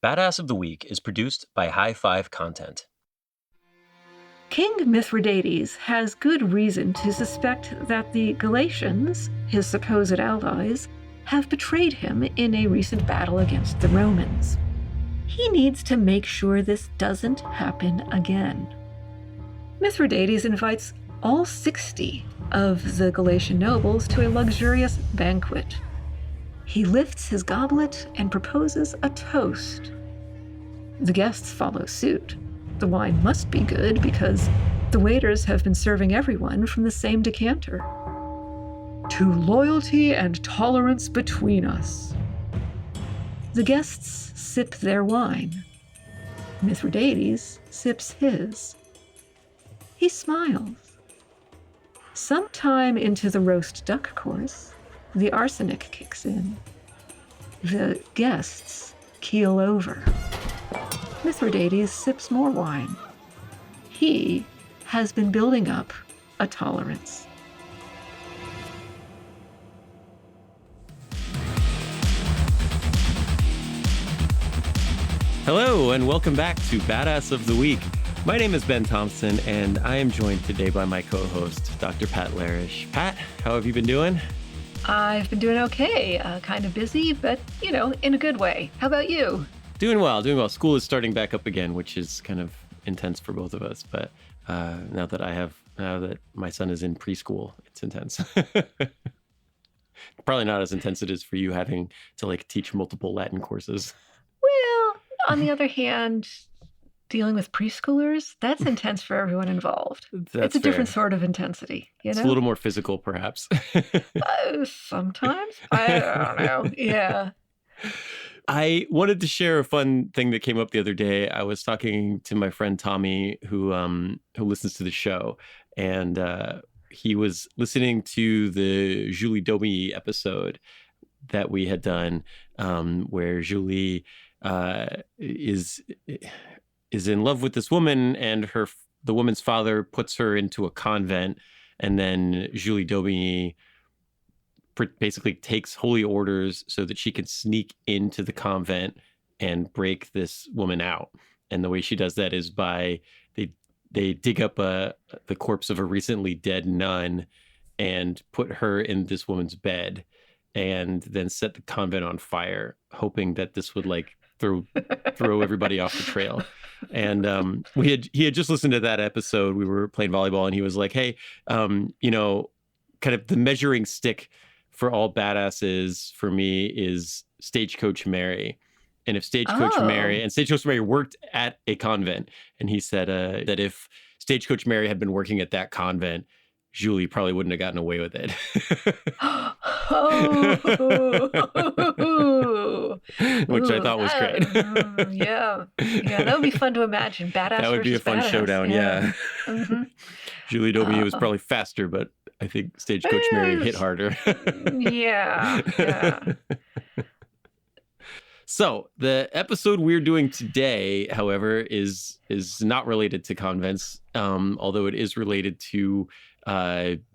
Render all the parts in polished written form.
Badass of the Week is produced by High Five Content. King Mithradates has good reason to suspect that the Galatians, his supposed allies, have betrayed him in a recent battle against the Romans. He needs to make sure this doesn't happen again. Mithradates invites all 60 of the Galatian nobles to a luxurious banquet. He lifts his goblet and proposes a toast. The guests follow suit. The wine must be good because the waiters have been serving everyone from the same decanter. To loyalty and tolerance between us. The guests sip their wine. Mithradates sips his. He smiles. Sometime into the roast duck course, the arsenic kicks in. The guests keel over. Mithradates sips more wine. He has been building up a tolerance. Hello, and welcome back to Badass of the Week. My name is Ben Thompson, and I am joined today by my co-host, Dr. Pat Larish. Pat, how have you been doing? I've been doing okay. Kind of busy, but, in a good way. How about you? Doing well. School is starting back up again, which is kind of intense for both of us. But now that my son is in preschool, it's intense. Probably not as intense as it is for you having to teach multiple Latin courses. Well, on the other hand, dealing with preschoolers, that's intense for everyone involved. It's a different sort of intensity, It's a little more physical, perhaps. Sometimes. I don't know. Yeah. I wanted to share a fun thing that came up the other day. I was talking to my friend Tommy, who listens to the show, and he was listening to the Julie Domi episode that we had done, where Julie is in love with this woman, and the woman's father puts her into a convent, and then Julie Domi basically takes holy orders so that she can sneak into the convent and break this woman out. And the way she does that is by they dig up the corpse of a recently dead nun and put her in this woman's bed, and then set the convent on fire, hoping that this would throw everybody off the trail. And he had just listened to that episode. We were playing volleyball, and he was like, "Hey, kind of the measuring stick for all badasses for me is Stagecoach Mary. And if Stagecoach Mary worked at a convent, and he said that if Stagecoach Mary had been working at that convent, Julie probably wouldn't have gotten away with it." Which I thought was great. Yeah, that would be fun to imagine. Badass. That would be a fun showdown. Yeah. Mm-hmm. Julie Domi was probably faster, but I think Stagecoach Mary hit harder. Yeah. So the episode we're doing today, however, is not related to convents, although it is related to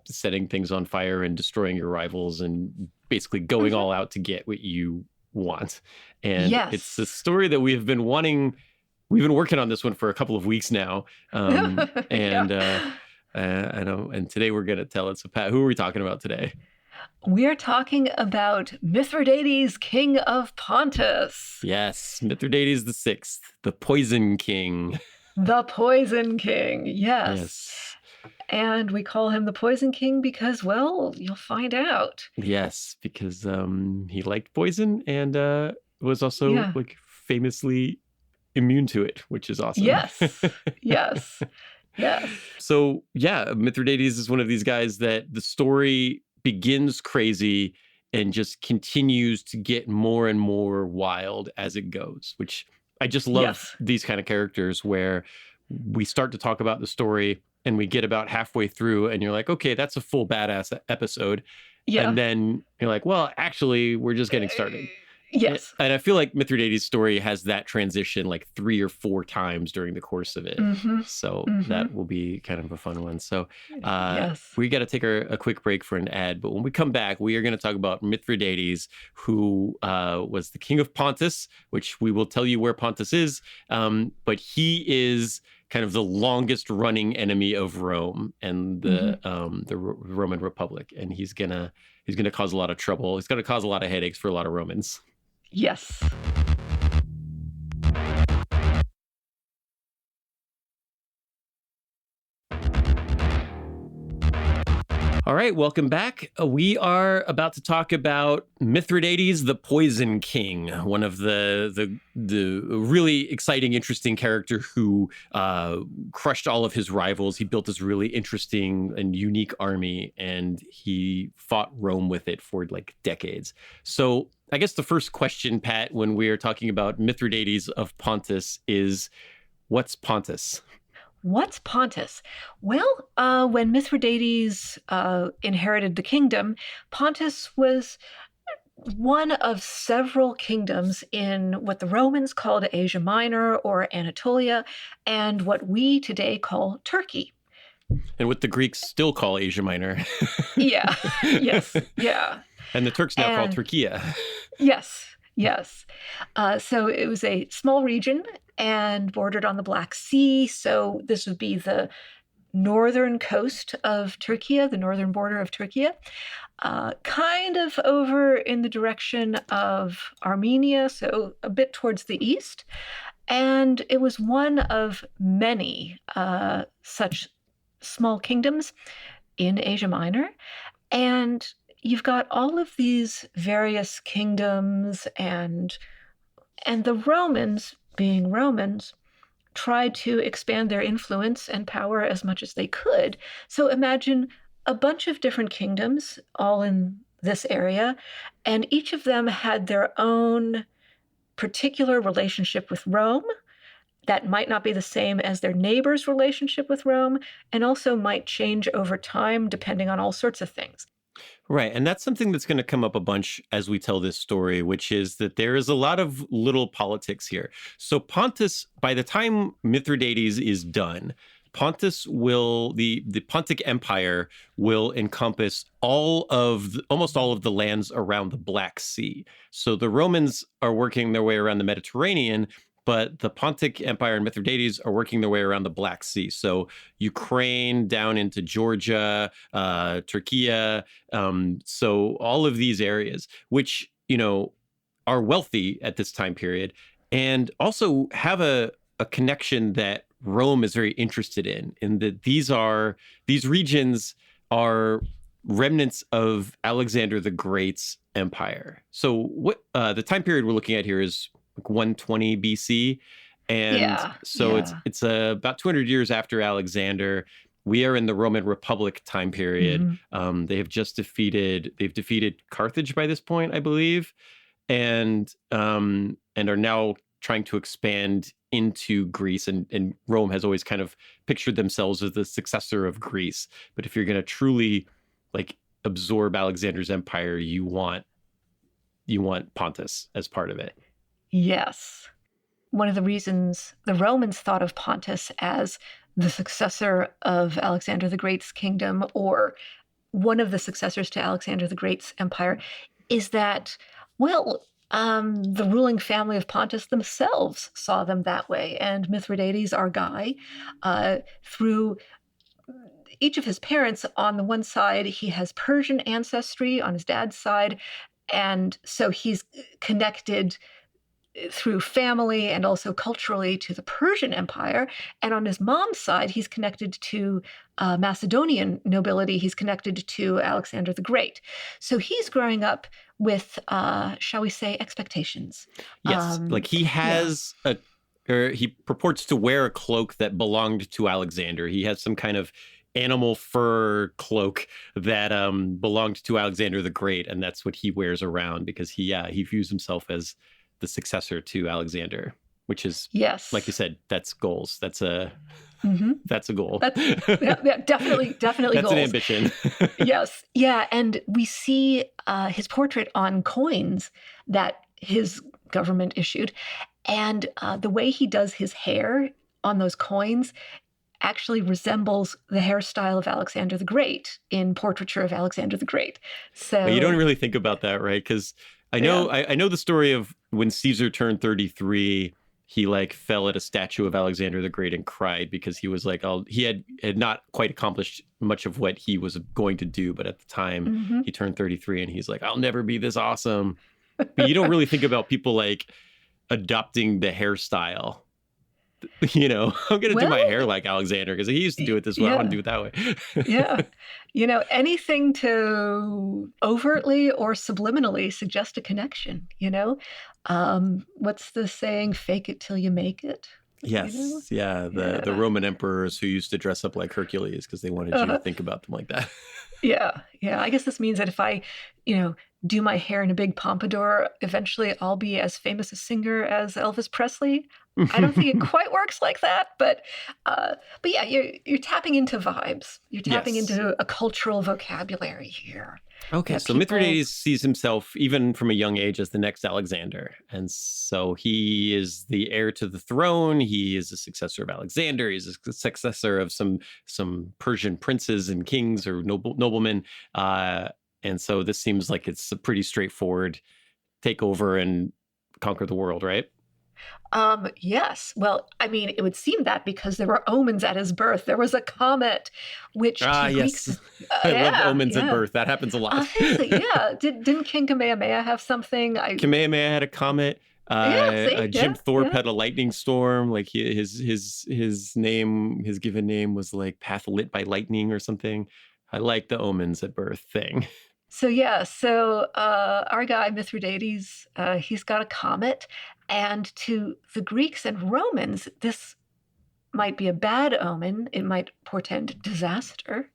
setting things on fire and destroying your rivals and basically going all out to get what you want. And It's the story that we've been working on this one for a couple of weeks now. I know. And today we're going to tell it. So Pat, who are we talking about today? We're talking about Mithradates, King of Pontus. Yes, Mithradates VI, the Poison King. The Poison King, yes. And we call him the Poison King because, well, you'll find out. Yes, because he liked poison and was also famously immune to it, which is awesome. Yes. So, Mithradates is one of these guys that the story begins crazy and just continues to get more and more wild as it goes, which I just love these kind of characters where we start to talk about the story and we get about halfway through and you're like, okay, that's a full badass episode. Yeah. And then you're like, well, actually, we're just getting started. Yes. And I feel like Mithridates' story has that transition like 3 or 4 times during the course of it. Mm-hmm. So Mm-hmm. that will be kind of a fun one. So Yes. we got to take a quick break for an ad. But when we come back, we are going to talk about Mithridates, who was the king of Pontus, which we will tell you where Pontus is. But he is kind of the longest running enemy of Rome and the Roman Republic. And he's gonna cause a lot of trouble. He's gonna cause a lot of headaches for a lot of Romans. Yes. All right, welcome back. We are about to talk about Mithridates, the Poison King, one of the really exciting, interesting character who crushed all of his rivals. He built this really interesting and unique army, and he fought Rome with it for like decades. So I guess the first question, Pat, when we are talking about Mithridates of Pontus is, what's Pontus? What's Pontus? Well, when Mithridates inherited the kingdom, Pontus was one of several kingdoms in what the Romans called Asia Minor or Anatolia, and what we today call Turkey. And what the Greeks still call Asia Minor. Yeah, yes, yeah. And the Turks now call And Turkey. yes, yes. So it was a small region and bordered on the Black Sea. So this would be the northern coast of Turkey, the northern border of Turkey, kind of over in the direction of Armenia, so a bit towards the east. And it was one of many such small kingdoms in Asia Minor. And you've got all of these various kingdoms, and the Romans, being Romans, tried to expand their influence and power as much as they could. So imagine a bunch of different kingdoms all in this area, and each of them had their own particular relationship with Rome that might not be the same as their neighbor's relationship with Rome, and also might change over time depending on all sorts of things. Right. And that's something that's going to come up a bunch as we tell this story, which is that there is a lot of little politics here. So Pontus, by the time Mithridates is done, Pontus will, the Pontic Empire will encompass almost all of the lands around the Black Sea. So the Romans are working their way around the Mediterranean, but the Pontic Empire and Mithridates are working their way around the Black Sea. So Ukraine down into Georgia, Turkey, so all of these areas, which, are wealthy at this time period and also have a connection that Rome is very interested in that these regions are remnants of Alexander the Great's empire. So what the time period we're looking at here is like 120 BC. And so it's about 200 years after Alexander. We are in the Roman Republic time period. Mm-hmm. They've defeated Carthage by this point, I believe, and are now trying to expand into Greece. And Rome has always kind of pictured themselves as the successor of Greece. But if you're going to truly like absorb Alexander's empire, you want Pontus as part of it. Yes. One of the reasons the Romans thought of Pontus as the successor of Alexander the Great's kingdom, or one of the successors to Alexander the Great's empire, is that, well, the ruling family of Pontus themselves saw them that way. And Mithridates, our guy, through each of his parents, on the one side, he has Persian ancestry on his dad's side. And so he's connected through family and also culturally to the Persian Empire. And on his mom's side, he's connected to Macedonian nobility. He's connected to Alexander the Great. So he's growing up with, shall we say, expectations. Yes, like he has he purports to wear a cloak that belonged to Alexander. He has some kind of animal fur cloak that belonged to Alexander the Great, and that's what he wears around because he views himself as the successor to Alexander, which is, like you said, that's goals. That's a goal. Definitely that's goals. an ambition. Yes. Yeah. And we see his portrait on coins that his government issued. And the way he does his hair on those coins actually resembles the hairstyle of Alexander the Great in Portraiture of Alexander the Great. But you don't So, really think about that, right? Because I yeah. know I know the story of when Caesar turned 33, he like fell at a statue of Alexander the Great and cried because he was like, oh, he had not quite accomplished much of what he was going to do, but at the time Mm-hmm. he turned 33 and he's like, I'll never be this awesome. But you don't really think about people like adopting the hairstyle. I'm gonna do my Well, hair like Alexander because he used to do it this way. I want to yeah, do it that way. yeah. Anything to overtly or subliminally suggest a connection, what's the saying? Fake it till you make it, you know? Yes, yeah, the Yeah. Roman emperors who used to dress up like Hercules because they wanted you to Uh, think about them like that. yeah. Yeah. I guess this means that if I, you know, do my hair in a big pompadour, eventually I'll be as famous a singer as Elvis Presley. I don't think it quite works like that, but yeah, you're tapping into vibes. You're tapping Yes. into a cultural vocabulary here Okay, that so people. Mithridates sees himself even from a young age as the next Alexander, and so he is the heir to the throne. He is a successor of Alexander. He's a successor of some Persian princes and kings or noblemen. And so this seems like it's a pretty straightforward take over and conquer the world, right? Yes. Well, I mean, it would seem that because there were omens at his birth. There was a comet, which to Ah, the Greeks, yes. I love yeah, omens at yeah. birth. That happens a lot. Seriously, yeah. Didn't King Kamehameha have something? Kamehameha had a comet. Yeah. See, Jim yeah, Thorpe yeah. had a lightning storm. Like his name, his given name was like Path Lit by Lightning or something. I like the omens at birth thing. So yeah, so our guy Mithridates, he's got a comet, and to the Greeks and Romans, this might be a bad omen. It might portend disaster.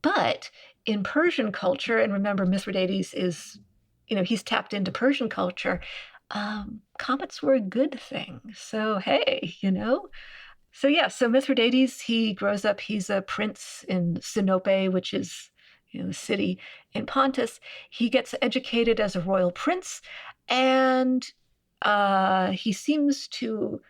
But in Persian culture, and remember, Mithridates is, he's tapped into Persian culture. Comets were a good thing. So hey, So yeah, so Mithridates, he grows up. He's a prince in Sinope, which is the city in Pontus. He gets educated as a royal prince, and he seems to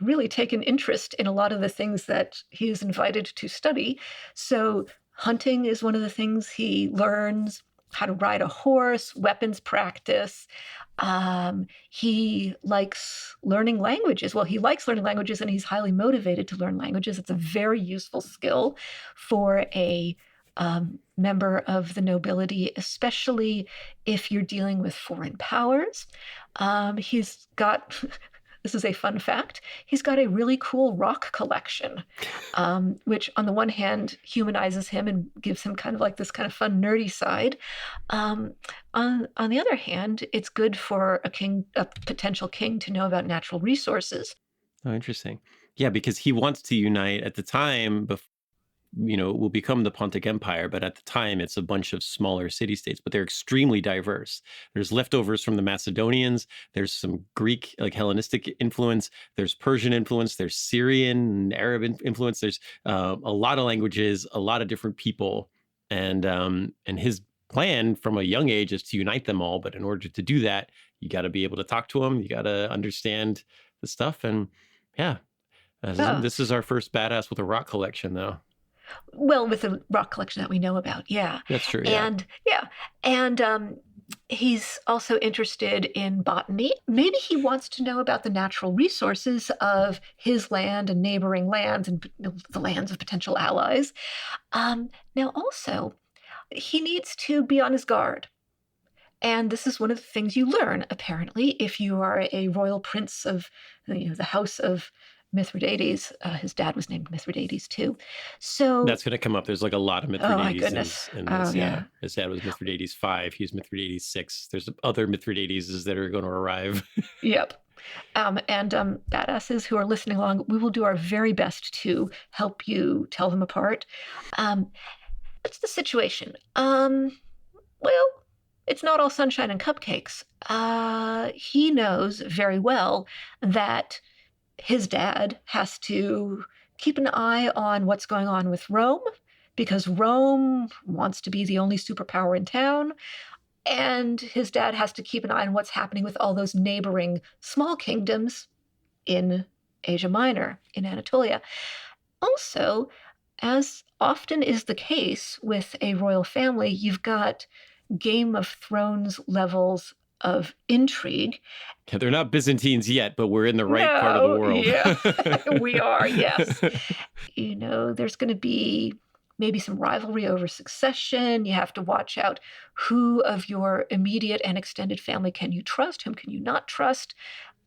really take an interest in a lot of the things that he is invited to study. So hunting is one of the things he learns, how to ride a horse, weapons practice. He likes learning languages. Well, he likes learning languages and he's highly motivated to learn languages. It's a very useful skill for a member of the nobility, especially if you're dealing with foreign powers. He's got this is a fun fact. He's got a really cool rock collection, which on the one hand humanizes him and gives him kind of like this kind of fun nerdy side. On the other hand, it's good for a potential king, to know about natural resources. Oh, interesting. Yeah, because he wants to unite at the time. It will become the Pontic Empire, but at the time it's a bunch of smaller city states, but they're extremely diverse. There's leftovers from the Macedonians. There's some Greek, like Hellenistic influence. There's Persian influence. There's Syrian and Arab influence. There's a lot of languages, a lot of different people, and his plan from a young age is to unite them all. But in order to do that, you got to be able to talk to them. You got to understand the stuff, and yeah, Uh, this is our first badass with a rock collection, though. well, with the rock collection that we know about, yeah. That's true. Yeah. And yeah, and he's also interested in botany. Maybe he wants to know about the natural resources of his land and neighboring lands and the lands of potential allies. Now, also, he needs to be on his guard. And this is one of the things you learn, apparently, if you are a royal prince of the house of Mithridates. His dad was named Mithridates too. So, That's going to come up. There's like a lot of oh my goodness. Mithridates in Oh, this. yeah. Yeah. His dad was Mithridates V. He's Mithridates VI. There's other Mithridates that are going to arrive. Yep. And badasses who are listening along, we will do our very best to help you tell them apart. Um, what's the situation? Well, it's not all sunshine and cupcakes. He knows very well that his dad has to keep an eye on what's going on with Rome, because Rome wants to be the only superpower in town. And his dad has to keep an eye on what's happening with all those neighboring small kingdoms in Asia Minor, in Anatolia. Also, as often is the case with a royal family, you've got Game of Thrones levels of intrigue. They're not Byzantines yet, but we're in the right part of the No, world. yeah, we are, yes. There's going to be maybe some rivalry over succession. You have to watch out who of your immediate and extended family can you trust, whom can you not trust,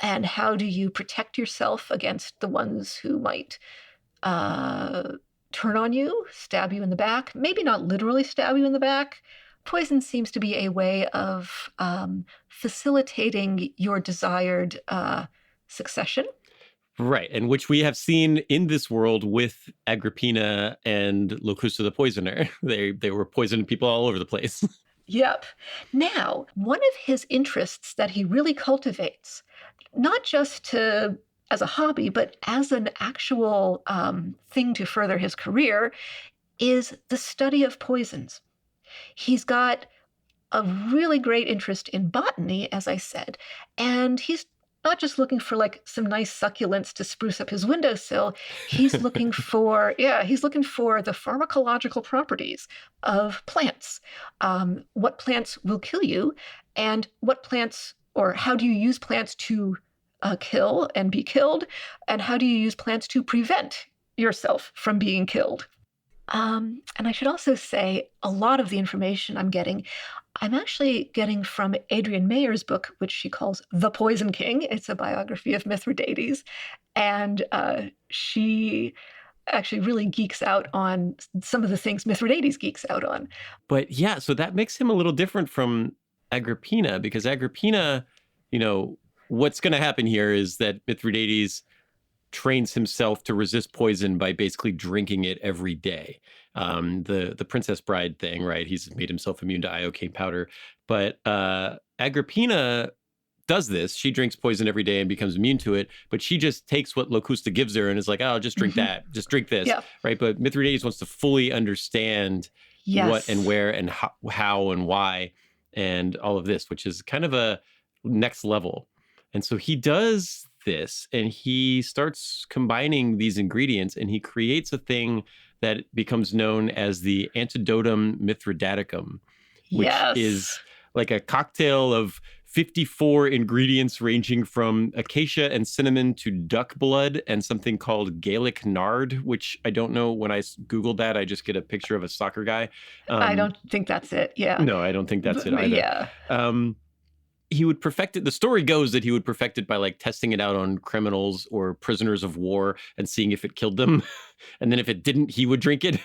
and how do you protect yourself against the ones who might turn on you, stab you in the back, maybe not literally stab you in the back. Poison seems to be a way of facilitating your desired succession. Right, and which we have seen in this world with Agrippina and Locusta the Poisoner. They were poisoning people all over the place. Yep. Now, one of his interests that he really cultivates, not just as a hobby, but as an actual thing to further his career, is the study of poisons. He's got a really great interest in botany, as I said, and he's not just looking for like some nice succulents to spruce up his windowsill. He's looking for the pharmacological properties of plants. What plants will kill you, and what plants, or how do you use plants to kill and be killed, and how do you use plants to prevent yourself from being killed? And I should also say a lot of the information I'm actually getting from Adrienne Mayer's book, which she calls The Poison King. It's a biography of Mithridates. And she actually really geeks out on some of the things Mithridates geeks out on. But yeah, so that makes him a little different from Agrippina, because Agrippina, what's going to happen here is that Mithridates trains himself to resist poison by basically drinking it every day. The Princess Bride thing, right? He's made himself immune to iocane powder. But Agrippina does this. She drinks poison every day and becomes immune to it, but she just takes what Locusta gives her and is like, oh, just drink that. Just drink this, yeah. right? But Mithridates wants to fully understand what and where and how and why and all of this, which is kind of a next level. And so he does this and he starts combining these ingredients and he creates a thing that becomes known as the antidotum mithridaticum, which is like a cocktail of 54 ingredients ranging from acacia and cinnamon to duck blood and something called Gaelic nard, which I don't know. When I Googled that, I just get a picture of a soccer guy. I don't think that's it. Yeah. No, I don't think that's it either. Yeah. He would perfect it. The story goes that he would perfect it by like testing it out on criminals or prisoners of war and seeing if it killed them. And then if it didn't, he would drink it.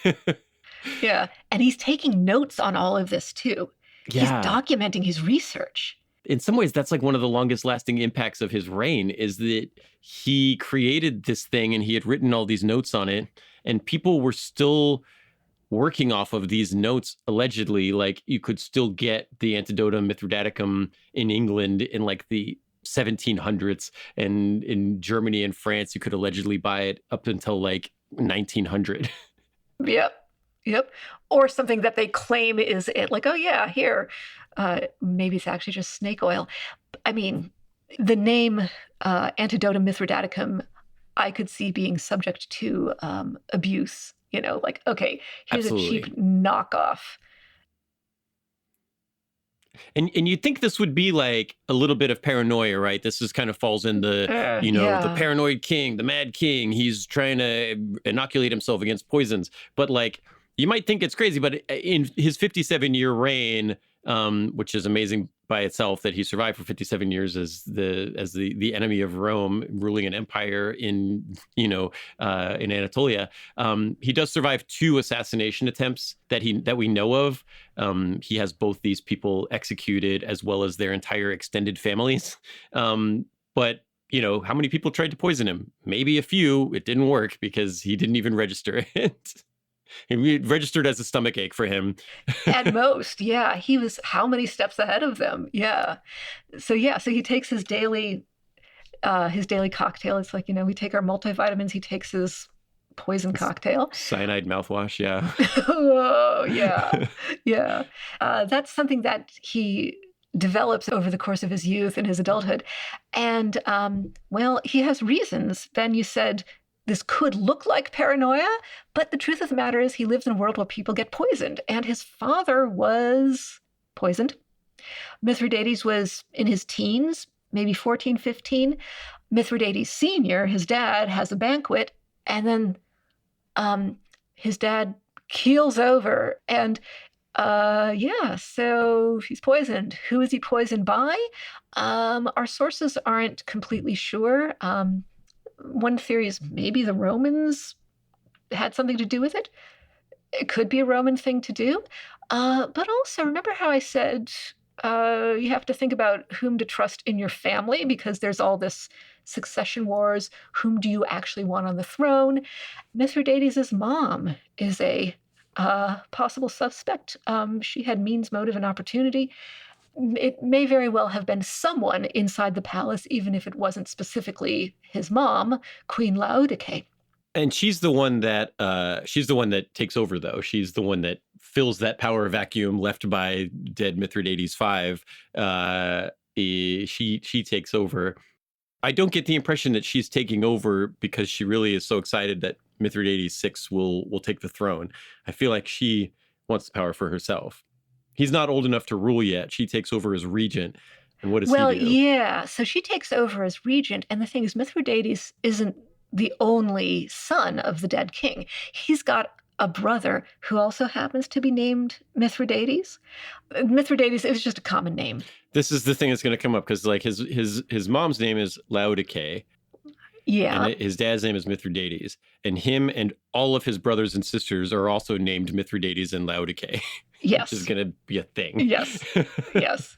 Yeah. And he's taking notes on all of this too. Yeah. He's documenting his research. In some ways, that's like one of the longest lasting impacts of his reign, is that he created this thing and he had written all these notes on it, and people were still working off of these notes. Allegedly, like you could still get the antidotum mithridaticum in England in like the 1700s, and in Germany and France you could allegedly buy it up until like 1900. Yep. Or something that they claim is it, like, oh yeah, here. Maybe it's actually just snake oil. I mean, the name antidotum mithridaticum, I could see being subject to abuse. Like, okay, here's Absolutely. a cheap knockoff. And you'd think this would be like a little bit of paranoia, right? This is kind of falls in the, the paranoid king, the mad king. He's trying to inoculate himself against poisons. But like, you might think it's crazy, but in his 57-year reign, which is amazing by itself that he survived for 57 years as the enemy of Rome, ruling an empire in Anatolia. He does survive 2 assassination attempts that we know of. He has both these people executed as well as their entire extended families. But how many people tried to poison him? Maybe a few. It didn't work because he didn't even register it. It registered as a stomach ache for him. At most, yeah. He was how many steps ahead of them? Yeah. So he takes his daily cocktail. It's like, we take our multivitamins. He takes his poison cocktail. Cyanide mouthwash, yeah. Oh, yeah. Yeah. That's something that he develops over the course of his youth and his adulthood. And, well, he has reasons. Ben, you said this could look like paranoia, but the truth of the matter is he lives in a world where people get poisoned, and his father was poisoned. Mithridates was in his teens, maybe 14, 15. Mithridates Sr., his dad, has a banquet, and then his dad keels over, and yeah, so he's poisoned. Who is he poisoned by? Our sources aren't completely sure. One theory is maybe the Romans had something to do with it. It could be a Roman thing to do. But also, remember how I said you have to think about whom to trust in your family, because there's all this succession wars. Whom do you actually want on the throne? Mithridates' mom is a possible suspect. She had means, motive, and opportunity. It may very well have been someone inside the palace, even if it wasn't specifically his mom, Queen Laodice. And she's the one that takes over, though. She's the one that fills that power vacuum left by dead Mithradates V. She takes over. I don't get the impression that she's taking over because she really is so excited that Mithradates VI will take the throne. I feel like she wants the power for herself. He's not old enough to rule yet. She takes over as regent. And what does he do? Well, yeah. So she takes over as regent. And the thing is, Mithridates isn't the only son of the dead king. He's got a brother who also happens to be named Mithridates. Mithridates is just a common name. This is the thing that's going to come up, because like his mom's name is Laodice. Yeah. And his dad's name is Mithridates. And him and all of his brothers and sisters are also named Mithridates and Laodice. Yes. Which is going to be a thing. Yes. Yes.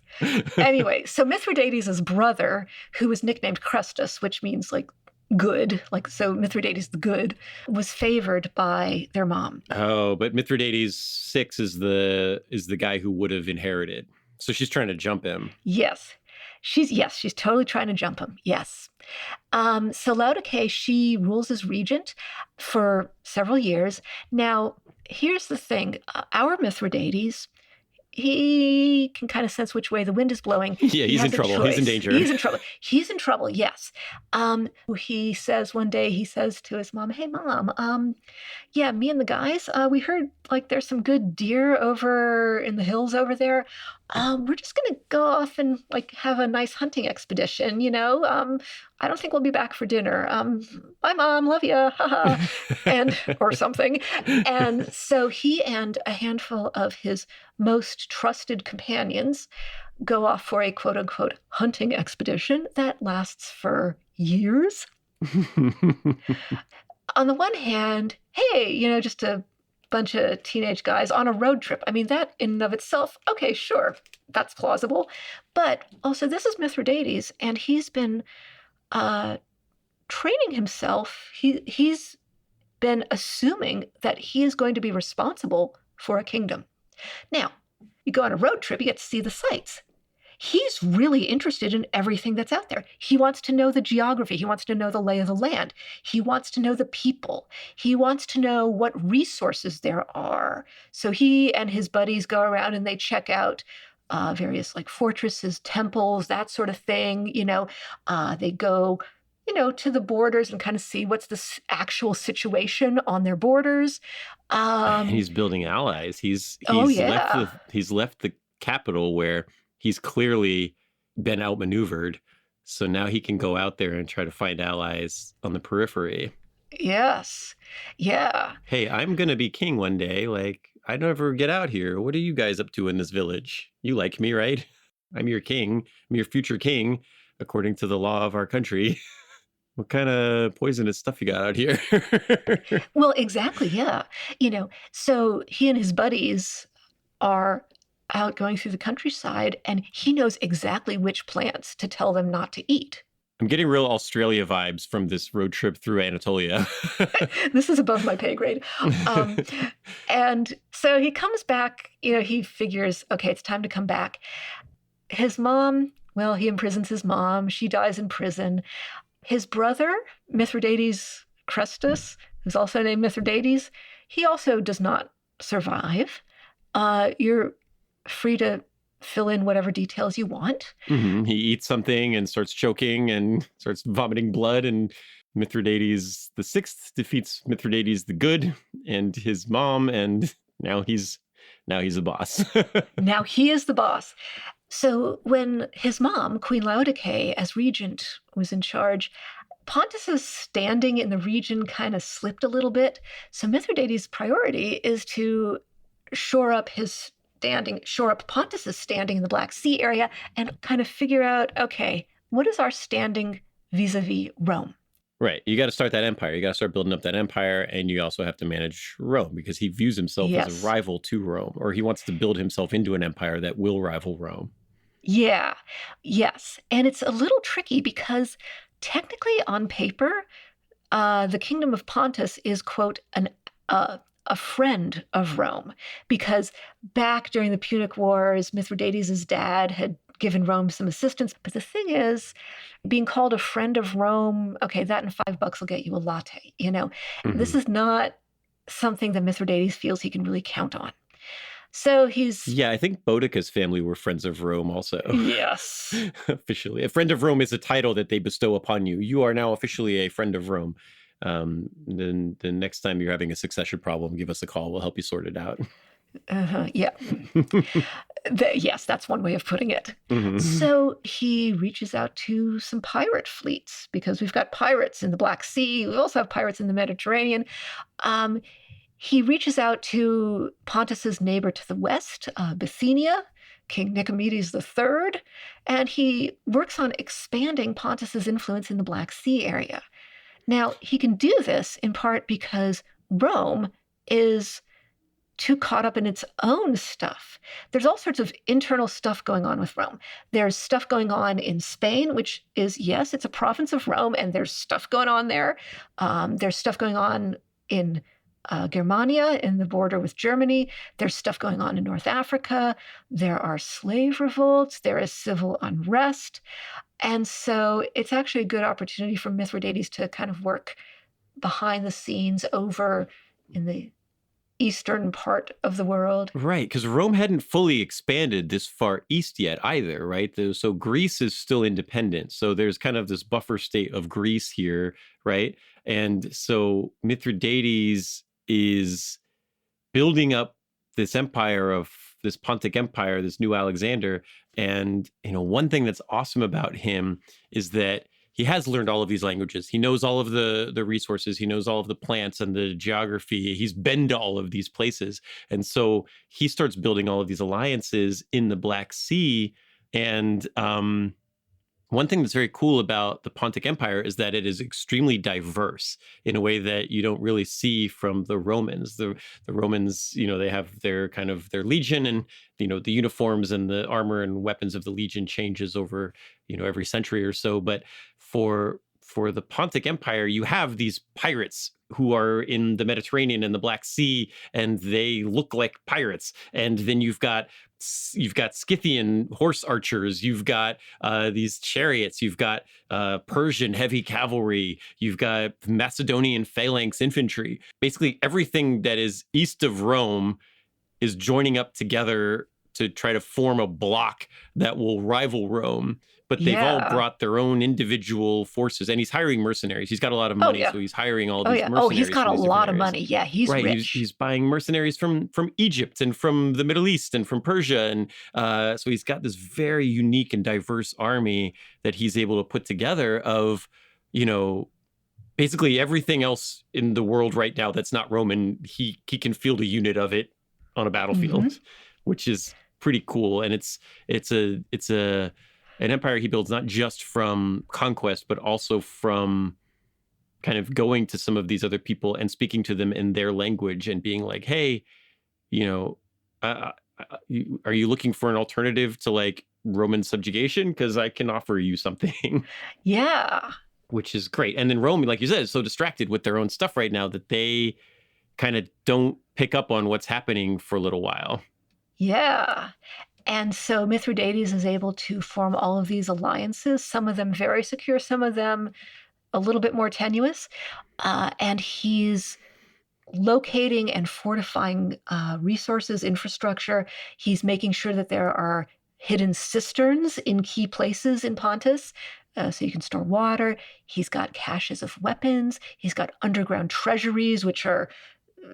Anyway, so Mithridates' brother, who was nicknamed Crustus, which means like good, like, so Mithridates the good, was favored by their mom. Oh, but Mithridates VI is the guy who would have inherited. So she's trying to jump him. Yes. She's totally trying to jump him. Yes. So Laodice, she rules as regent for several years. Now, here's the thing. Our Mithridates, he can kind of sense which way the wind is blowing. Yeah, he's in trouble. He's in danger. He's in trouble. He's in trouble, yes. He says one day, he says to his mom, "Hey, Mom, yeah, me and the guys, we heard like there's some good deer over in the hills over there. We're just going to go off and like have a nice hunting expedition, you know? I don't think we'll be back for dinner. Bye, Mom, love you, haha," and or something. And so he and a handful of his most trusted companions go off for a quote unquote hunting expedition that lasts for years. On the one hand, hey, you know, just a bunch of teenage guys on a road trip. I mean, that in and of itself, okay, sure, that's plausible. But also, this is Mithridates, and he's been training himself. He's been assuming that he is going to be responsible for a kingdom. Now, you go on a road trip, you get to see the sights. He's really interested in everything that's out there. He wants to know the geography. He wants to know the lay of the land. He wants to know the people. He wants to know what resources there are. So he and his buddies go around and they check out various like fortresses, temples, that sort of thing. You know, they go, you know, to the borders and kind of see what's the actual situation on their borders. And he's building allies. He's left the capital where he's clearly been outmaneuvered. So now he can go out there and try to find allies on the periphery. Yes. Yeah. Hey, I'm going to be king one day. Like, I never get out here. What are you guys up to in this village? You like me, right? I'm your king. I'm your future king, according to the law of our country. What kind of poisonous stuff you got out here? Well, exactly. Yeah. You know, so he and his buddies are out going through the countryside, and he knows exactly which plants to tell them not to eat. I'm getting real Australia vibes from this road trip through Anatolia. This is above my pay grade. And so he comes back, you know, he figures, okay, it's time to come back. His mom, well, he imprisons his mom. She dies in prison. His brother, Mithridates Crustus, who's also named Mithridates. He also does not survive. You're free to fill in whatever details you want. He eats something and starts choking and starts vomiting blood, and Mithridates VI defeats Mithridates the Good and his mom, and now he's a boss. Now he is the boss. So when his mom, Queen Laodice, as regent, was in charge, Pontus's standing in the region kind of slipped a little bit. So Mithridates' priority is to shore up Pontus's standing in the Black Sea area and kind of figure out, okay, what is our standing vis-a-vis Rome? Right. You got to start that empire. You got to start building up that empire, and you also have to manage Rome because he views himself as a rival to Rome, or he wants to build himself into an empire that will rival Rome. Yeah. Yes. And it's a little tricky because technically on paper, the kingdom of Pontus is, quote, a friend of Rome, because back during the Punic Wars, Mithridates' dad had given Rome some assistance. But the thing is, being called a friend of Rome, okay, that and $5 will get you a latte. This is not something that Mithridates feels he can really count on. So Yeah, I think Boudica's family were friends of Rome also. Yes. Officially. A friend of Rome is a title that they bestow upon you. You are now officially a friend of Rome. Then the next time you're having a succession problem, give us a call. We'll help you sort it out. Yeah. Yes, that's one way of putting it. So he reaches out to some pirate fleets, because we've got pirates in the Black Sea. We also have pirates in the Mediterranean. He reaches out to Pontus's neighbor to the west, Bithynia, King Nicomedes III, and he works on expanding Pontus's influence in the Black Sea area. Now, he can do this in part because Rome is too caught up in its own stuff. There's all sorts of internal stuff going on with Rome. There's stuff going on in Spain, which is, yes, it's a province of Rome, and there's stuff going on there. There's stuff going on in Germania, in the border with Germany. There's stuff going on in North Africa. There are slave revolts. There is civil unrest. And so it's actually a good opportunity for Mithridates to kind of work behind the scenes over in the eastern part of the world. Right, because Rome hadn't fully expanded this far east yet either, right? So Greece is still independent. So there's kind of this buffer state of Greece here, right? And so Mithridates is building up this empire of this Pontic Empire, this new Alexander. And, one thing that's awesome about him is that he has learned all of these languages. He knows all of the resources. He knows all of the plants and the geography. He's been to all of these places. And so he starts building all of these alliances in the Black Sea. And one thing that's very cool about the Pontic Empire is that it is extremely diverse in a way that you don't really see from the Romans. The Romans, they have their kind of their legion, and the uniforms and the armor and weapons of the legion changes over every century or so. But for the Pontic Empire, you have these pirates who are in the Mediterranean and the Black Sea, and they look like pirates. And then you've got Scythian horse archers, you've got these chariots, you've got Persian heavy cavalry, you've got Macedonian phalanx infantry. Basically, everything that is east of Rome is joining up together to try to form a block that will rival Rome. But they've all brought their own individual forces, and he's hiring mercenaries. He's got a lot of money, so he's hiring all these mercenaries. Oh, he's got a lot of money. Yeah, he's rich. He's buying mercenaries from Egypt and from the Middle East and from Persia, and so he's got this very unique and diverse army that he's able to put together of, basically everything else in the world right now that's not Roman. He can field a unit of it on a battlefield, which is pretty cool. And it's an empire he builds not just from conquest, but also from kind of going to some of these other people and speaking to them in their language and being like, hey, are you looking for an alternative to like Roman subjugation? Because I can offer you something. Yeah. Which is great. And then Rome, like you said, is so distracted with their own stuff right now that they kind of don't pick up on what's happening for a little while. Yeah. And so Mithridates is able to form all of these alliances, some of them very secure, some of them a little bit more tenuous, and he's locating and fortifying resources, infrastructure. He's making sure that there are hidden cisterns in key places in Pontus, so you can store water. He's got caches of weapons. He's got underground treasuries, which are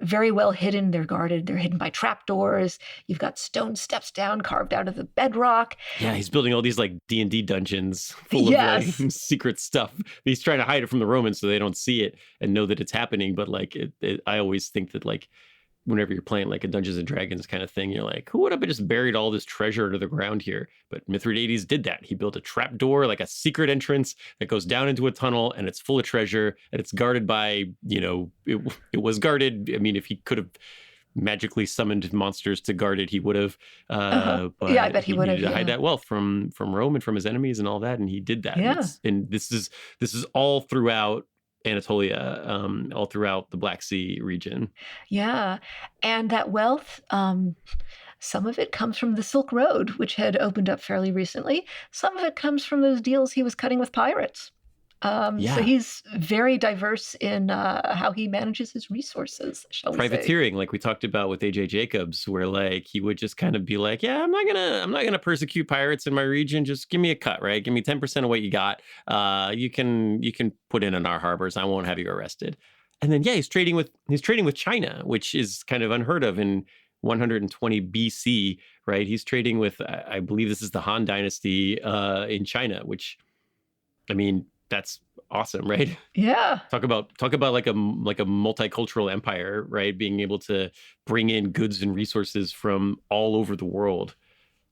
very well hidden. They're guarded. They're hidden by trapdoors. You've got stone steps down carved out of the bedrock. Yeah, he's building all these like D&D dungeons full of like Yes. secret stuff. He's trying to hide it from the Romans so they don't see it and know that it's happening. But like, I always think that like whenever you're playing like a Dungeons and Dragons kind of thing, you're like, who would have just buried all this treasure under the ground here? But Mithridates did that. He built a trap door, like a secret entrance that goes down into a tunnel, and it's full of treasure, and it's guarded by, it was guarded. I mean, if he could have magically summoned monsters to guard it, he would have. But yeah, I bet he would have. Needed to hide that wealth from Rome and from his enemies and all that, and he did that. Yeah. And this is all throughout Anatolia, all throughout the Black Sea region. Yeah. And that wealth, some of it comes from the Silk Road, which had opened up fairly recently. Some of it comes from those deals he was cutting with pirates. So he's very diverse in how he manages his resources, shall we say. Privateering, like we talked about with AJ Jacobs, where like he would just kind of be like, yeah, I'm not gonna persecute pirates in my region. Just give me a cut, right? Give me 10% of what you got. You can put in our harbors. I won't have you arrested. And then he's trading with China, which is kind of unheard of in 120 BC, right? He's trading with, I believe this is the Han Dynasty in China, which, I mean, that's awesome, right? Yeah. Talk about like a multicultural empire, right? Being able to bring in goods and resources from all over the world,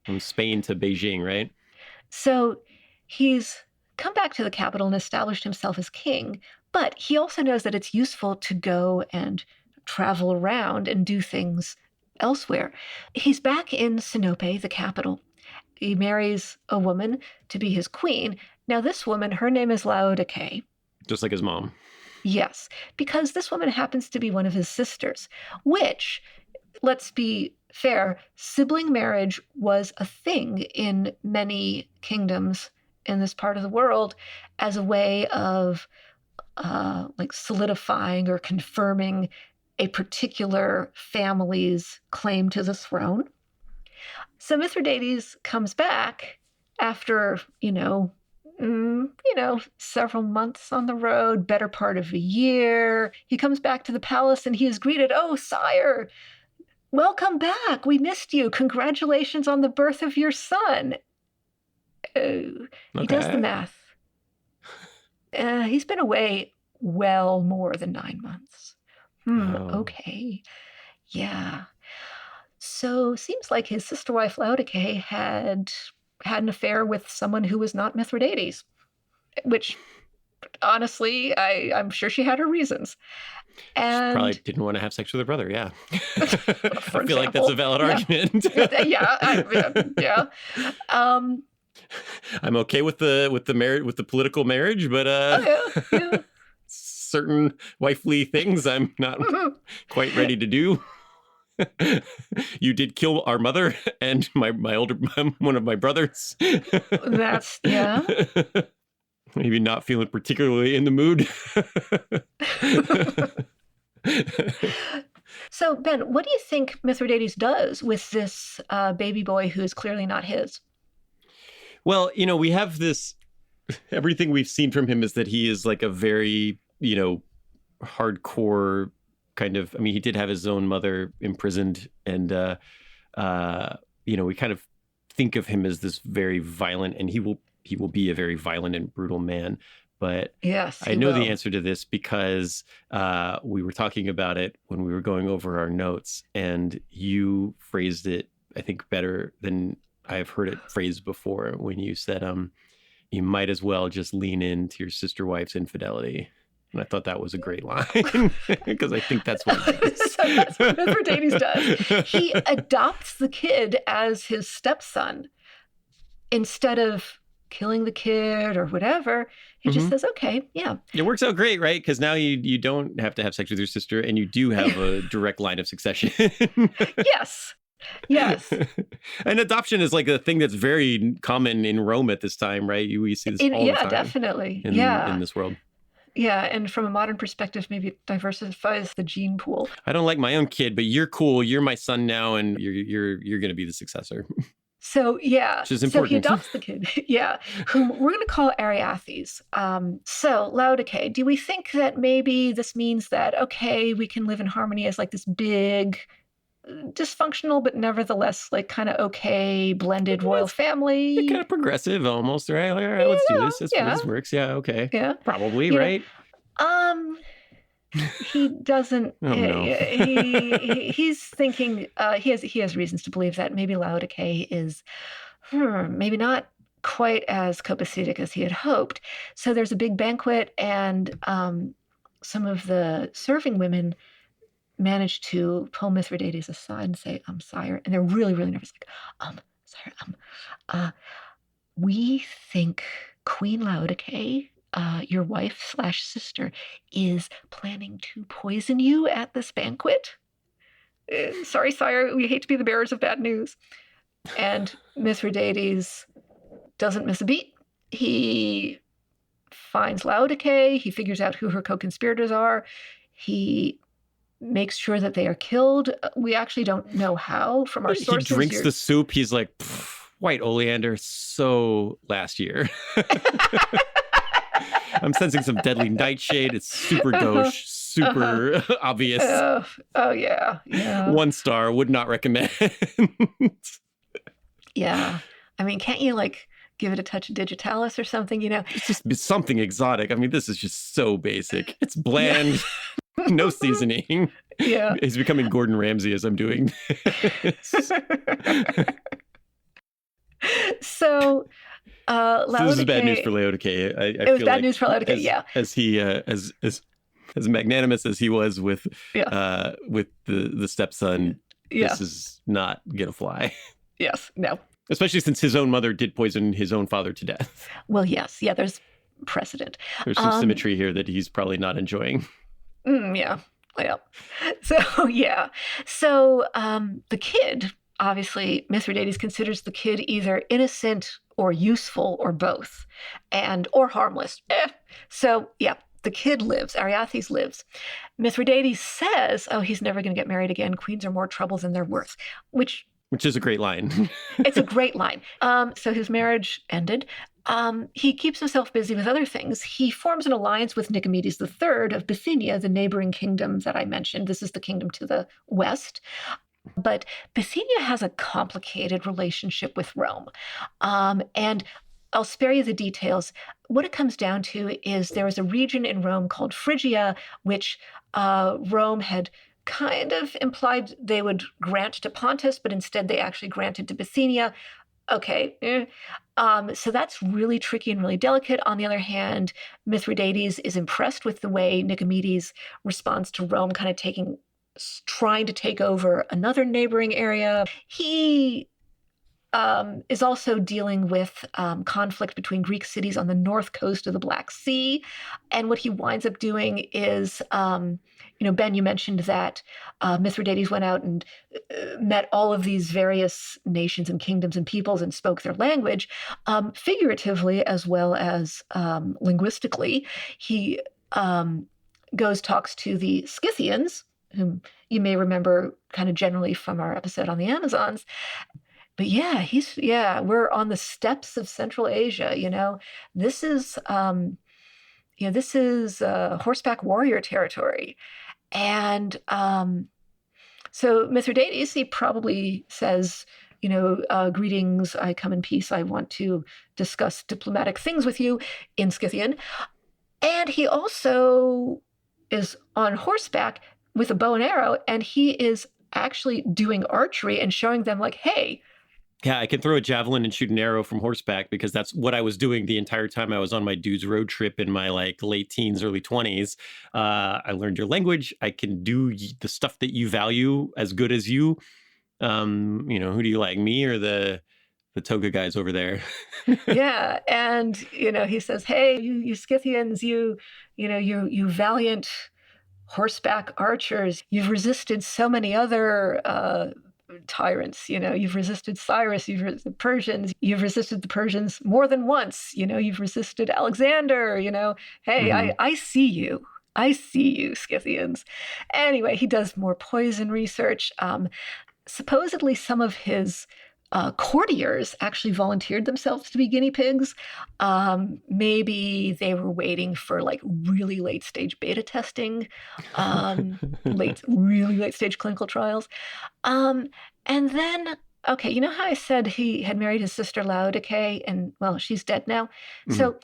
from Spain to Beijing, right? So he's come back to the capital and established himself as king, but he also knows that it's useful to go and travel around and do things elsewhere. He's back in Sinope, the capital. He marries a woman to be his queen. Now, this woman, her name is Laodice. Just like his mom. Yes, because this woman happens to be one of his sisters, which, let's be fair, sibling marriage was a thing in many kingdoms in this part of the world as a way of like solidifying or confirming a particular family's claim to the throne. So Mithridates comes back after, several months on the road, better part of a year. He comes back to the palace and he is greeted, "Oh, sire, welcome back. We missed you. Congratulations on the birth of your son." He does the math. He's been away well more than 9 months. Okay. Yeah. So seems like his sister wife Laodice had an affair with someone who was not Mithridates, which honestly, I'm sure she had her reasons. And she probably didn't want to have sex with her brother. Yeah. I feel example, like that's a valid argument. Yeah. I'm okay with the marriage, with the political marriage, but certain wifely things I'm not quite ready to do. You did kill our mother and my older one of my brothers. That's Maybe not feeling particularly in the mood. So, Ben, what do you think Mithridates does with this baby boy who is clearly not his? Well, we have this, everything we've seen from him is that he is like a very, hardcore kind of, I mean, he did have his own mother imprisoned, and, we kind of think of him as this very violent, and he will be a very violent and brutal man. But yes, I know the answer to this because we were talking about it when we were going over our notes, and you phrased it, I think, better than I've heard it phrased before when you said, you might as well just lean into your sister wife's infidelity. And I thought that was a great line because I think that's what he does. So that's what Mithridates does. He adopts the kid as his stepson instead of killing the kid or whatever. He just says, okay, yeah. It works out great, right? Because now you don't have to have sex with your sister, and you do have a direct line of succession. Yes. And adoption is like a thing that's very common in Rome at this time, right? We see this all the time. Definitely. In this world. Yeah, and from a modern perspective, maybe it diversifies the gene pool. I don't like my own kid, but you're cool. You're my son now, and you're going to be the successor, So yeah, which is so he important. adopts the kid, yeah, whom we're going to call Ariathes. So Laodike, do we think that maybe this means that okay, we can live in harmony as like this big, dysfunctional but nevertheless like kind of okay blended royal It's kind family? of progressive, almost, right? Like, all right, let's do You this. yeah, This works. Yeah, okay, yeah, probably, you know, right? um, he doesn't. Oh no. He's thinking. He has reasons to believe that maybe Laodike is maybe not quite as copacetic as he had hoped. So there's a big banquet, and some of the serving women manage to pull Mithridates aside and say, sire, and they're really, really nervous, like, sire, uh, we think Queen Laodike, your wife slash sister, is planning to poison you at this banquet. Sorry, sire, we hate to be the bearers of bad news. And Mithridates doesn't miss a beat. He finds Laodike. He figures out who her co-conspirators are. He makes sure that they are killed. We actually don't know how from our sources. He drinks the soup. He's like, white oleander, so last year. I'm sensing some deadly nightshade. It's super gauche, super obvious. Oh yeah, yeah. 1 star, would not recommend. Yeah, I mean, can't you like give it a touch of digitalis or something? It's just something exotic. I mean, this is just so basic. It's bland. No seasoning. Yeah. He's becoming Gordon Ramsay as I'm doing this. So this is bad news for Laodike. It was bad news for Laodike, yeah. As he as magnanimous as he was with the stepson, this is not gonna fly. Yes, no. Especially since his own mother did poison his own father to death. Well, yes, yeah. There's precedent. There's some symmetry here that he's probably not enjoying. Yeah. So yeah. So the kid, obviously, Mithridates considers the kid either innocent or useful or both, or harmless. So yeah, the kid lives. Ariathes lives. Mithridates says, "Oh, he's never going to get married again. Queens are more trouble than they're worth," which is a great line. It's a great line. So his marriage ended. He keeps himself busy with other things. He forms an alliance with Nicomedes III of Bithynia, the neighboring kingdom that I mentioned. This is the kingdom to the west. But Bithynia has a complicated relationship with Rome. And I'll spare you the details. What it comes down to is there was a region in Rome called Phrygia, which Rome had kind of implied they would grant to Pontus, but instead they actually granted to Bithynia. Okay. So that's really tricky and really delicate. On the other hand, Mithridates is impressed with the way Nicomedes responds to Rome kind of trying to take over another neighboring area. He is also dealing with conflict between Greek cities on the north coast of the Black Sea. And what he winds up doing is, Ben, you mentioned that Mithridates went out and met all of these various nations and kingdoms and peoples and spoke their language, figuratively as well as linguistically. He talks to the Scythians, whom you may remember kind of generally from our episode on the Amazons. But yeah, we're on the steppes of Central Asia. This is horseback warrior territory. And so Mithridates, he probably says, greetings, I come in peace. I want to discuss diplomatic things with you in Scythian. And he also is on horseback with a bow and arrow, and he is actually doing archery and showing them like, hey, yeah, I can throw a javelin and shoot an arrow from horseback because that's what I was doing the entire time I was on my dude's road trip in my late teens, early 20s. I learned your language. I can do the stuff that you value as good as you. Who do you like, me or the toga guys over there? Yeah, and he says, "Hey, you Scythians, you valiant horseback archers, you've resisted so many other tyrants. You've resisted Cyrus, you've resisted the Persians, you've resisted the Persians more than once. You've resisted Alexander. Hey, Hmm. I see you. I see you, Scythians. Anyway, he does more poison research. Supposedly, some of his courtiers actually volunteered themselves to be guinea pigs. Maybe they were waiting for like really late stage beta testing, really late stage clinical trials. Um, and then, okay, you know how I said he had married his sister Laodike, and well, she's dead now. Hmm. So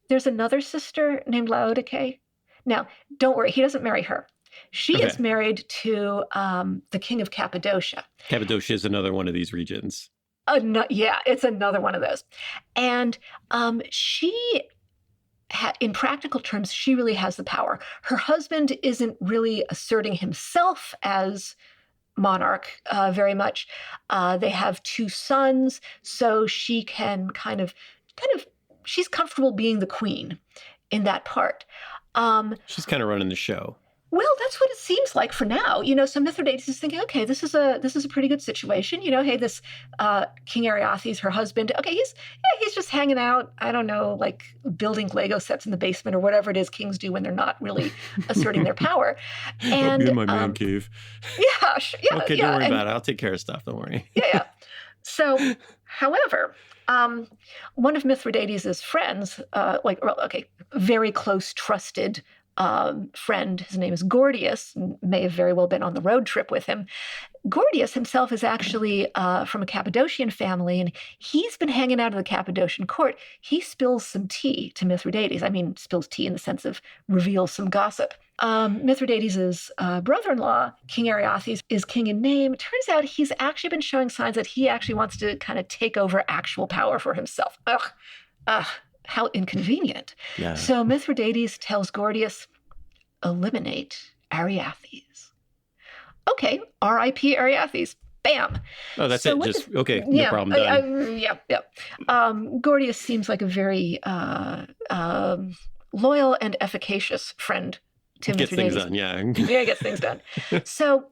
there's another sister named Laodike. Now, don't worry, he doesn't marry her. She is Okay. married to the king of Cappadocia. Cappadocia is another one of these regions. Yeah, it's another one of those. And in practical terms, she really has the power. Her husband isn't really asserting himself as monarch very much. They have two sons, so she can she's comfortable being the queen in that part. She's kind of running the show. Well, that's what it seems like for now. So Mithridates is thinking, okay, this is a pretty good situation. Hey, this King Ariathes, her husband, okay, he's just hanging out. I don't know, like building Lego sets in the basement or whatever it is kings do when they're not really asserting their power. I'll be And in my man cave. yeah, yeah, Okay, yeah, don't worry about it. I'll take care of stuff. Don't worry. yeah. So, however, one of Mithridates' friends, very close, trusted friend, his name is Gordius, may have very well been on the road trip with him. Gordius himself is actually from a Cappadocian family, and he's been hanging out at the Cappadocian court. He spills some tea to Mithridates. I mean, spills tea in the sense of reveals some gossip. Mithridates' brother-in-law, King Ariathes, is king in name. It turns out he's actually been showing signs that he actually wants to kind of take over actual power for himself. How inconvenient. Yeah. So Mithridates tells Gordius, eliminate Ariathes. Okay, R.I.P. Ariathes. Bam. Oh, that's it. Okay, no yeah, problem. Done. Gordius seems like a very loyal and efficacious friend to Gets Mithridates. things done, yeah. Yeah, gets things done. So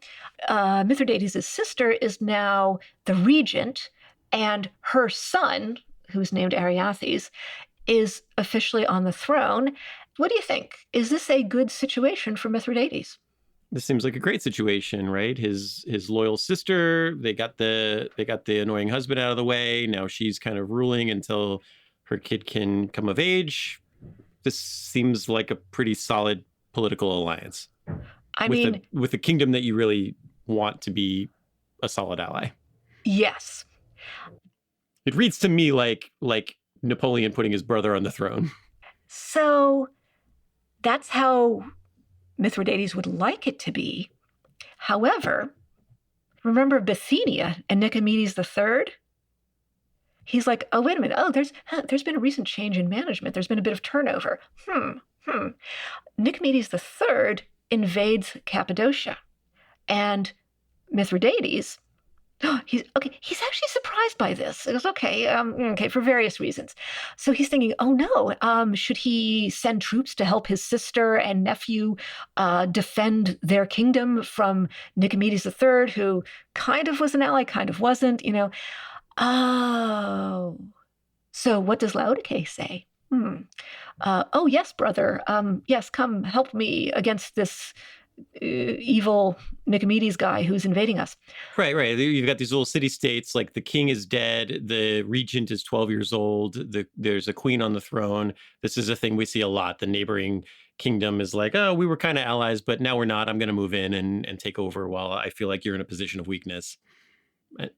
Mithridates' sister is now the regent, and her son, who's named Ariathes, is officially on the throne. What do you think? Is this a good situation for Mithridates? This seems like a great situation, right? His loyal sister, they got the annoying husband out of the way. Now she's kind of ruling until her kid can come of age. This seems like a pretty solid political alliance. With a kingdom that you really want to be a solid ally. Yes. It reads to me like Napoleon putting his brother on the throne. So that's how Mithridates would like it to be. However, remember Bithynia and Nicomedes III? He's like, oh, wait a minute. Oh, there's been a recent change in management. There's been a bit of turnover. Nicomedes III invades Cappadocia. And Mithridates, he's actually surprised by this. It goes, okay, for various reasons. So he's thinking, oh no, should he send troops to help his sister and nephew defend their kingdom from Nicomedes III, who kind of was an ally, kind of wasn't, Oh. So what does Laodike say? Oh, yes, brother. Yes, come help me against this evil Nicomedes guy who's invading us. Right. You've got these little city-states, like the king is dead, the regent is 12 years old, there's a queen on the throne. This is a thing we see a lot. The neighboring kingdom is like, oh, we were kind of allies, but now we're not. I'm going to move in and take over while I feel like you're in a position of weakness.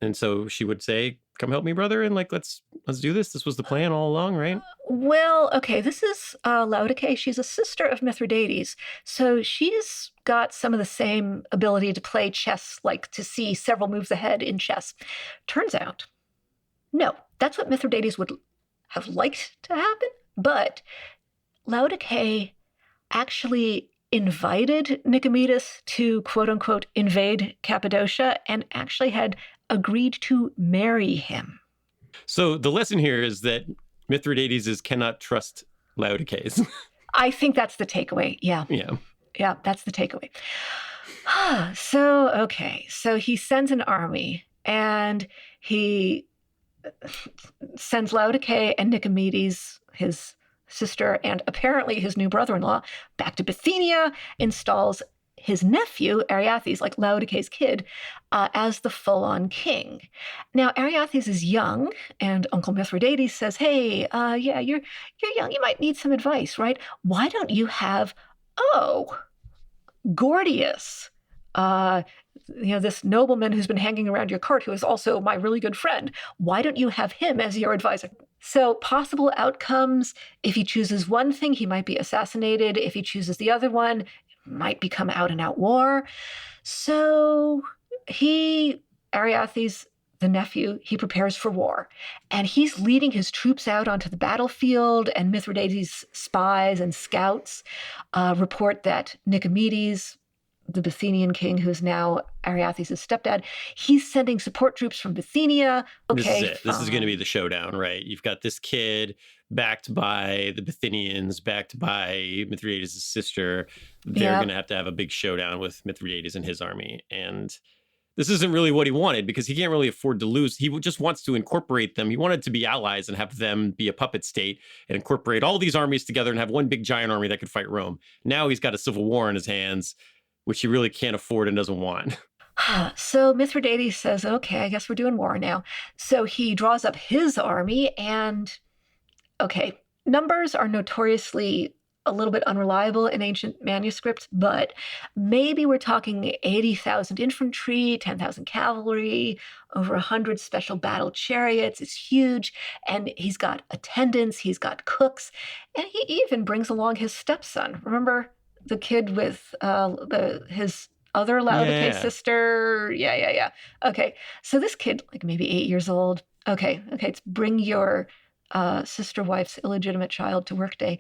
And so she would say, come help me, brother, and like let's do this. This was the plan all along, right? Well, okay, this is Laodike. She's a sister of Mithridates, so she's got some of the same ability to play chess, like to see several moves ahead in chess. Turns out, no, that's what Mithridates would have liked to happen, but Laodike actually invited Nicomedes to, quote unquote, invade Cappadocia and actually had agreed to marry him. So the lesson here is that Mithridates cannot trust Laodices. I think that's the takeaway. Yeah. Yeah. Yeah, that's the takeaway. So he sends an army and he sends Laodicea and Nicomedes, his sister, and apparently his new brother-in-law, back to Bithynia, installs his nephew, Ariathes, like Laodicea's kid, as the full-on king. Now, Ariathes is young, and Uncle Mithridates says, hey, yeah, you're young, you might need some advice, right? Why don't you have, Gordius, this nobleman who's been hanging around your court, who is also my really good friend. Why don't you have him as your advisor? So possible outcomes, if he chooses one thing, he might be assassinated. If he chooses the other one, it might become out and out war. So Ariathes, the nephew, he prepares for war. And he's leading his troops out onto the battlefield, and Mithridates' spies and scouts report that Nicomedes, the Bithynian king, who is now Ariathes' stepdad, he's sending support troops from Bithynia. Okay, this is it. This is going to be the showdown, right? You've got this kid backed by the Bithynians, backed by Mithridates' sister. They're going to have a big showdown with Mithridates and his army. And this isn't really what he wanted, because he can't really afford to lose. He just wants to incorporate them. He wanted to be allies and have them be a puppet state and incorporate all these armies together and have one big giant army that could fight Rome. Now he's got a civil war in his hands, which he really can't afford and doesn't want. So Mithridates says, okay, I guess we're doing war now. So he draws up his army, and okay, numbers are notoriously a little bit unreliable in ancient manuscripts, but maybe we're talking 80,000 infantry, 10,000 cavalry, over 100 special battle chariots. It's huge. And he's got attendants, he's got cooks, and he even brings along his stepson. Remember the kid with his other Laodicean sister? Yeah. Okay, so this kid, like maybe 8 years old. Okay, it's bring your sister wife's illegitimate child to work day.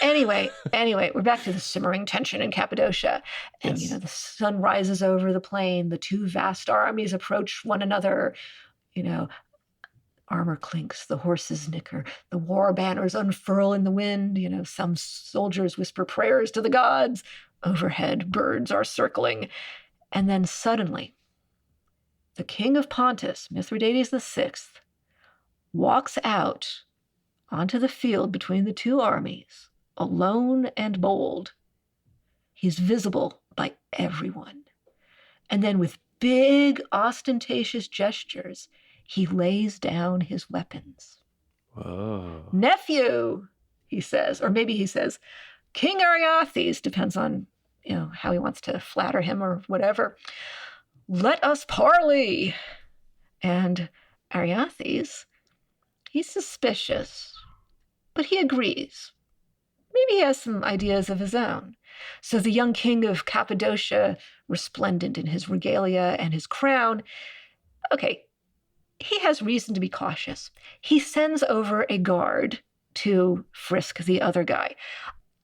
Anyway, we're back to the simmering tension in Cappadocia. And, the sun rises over the plain. The two vast armies approach one another. Armor clinks, the horses nicker, the war banners unfurl in the wind. Some soldiers whisper prayers to the gods. Overhead, birds are circling. And then suddenly, the king of Pontus, Mithridates VI, walks out onto the field between the two armies, alone and bold. He's visible by everyone. And then with big, ostentatious gestures, he lays down his weapons. Whoa. Nephew, he says, or maybe he says, King Ariathes, depends on how he wants to flatter him or whatever. Let us parley. And Ariathes, he's suspicious, but he agrees. Maybe he has some ideas of his own. So the young king of Cappadocia, resplendent in his regalia and his crown, okay, he has reason to be cautious. He sends over a guard to frisk the other guy.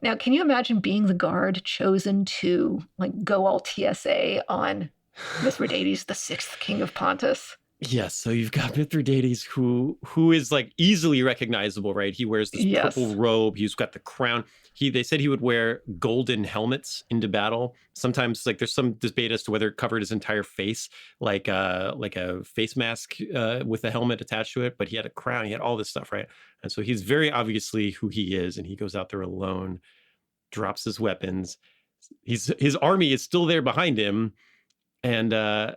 Now, can you imagine being the guard chosen to go all TSA on Mithridates VI, king of Pontus? Yes, so you've got Mithridates, who is easily recognizable, right? He wears this purple robe. He's got the crown. They said he would wear golden helmets into battle. Sometimes, there's some debate as to whether it covered his entire face, like a face mask with a helmet attached to it. But he had a crown. He had all this stuff, right? And so he's very obviously who he is, and he goes out there alone, drops his weapons. His army is still there behind him, and now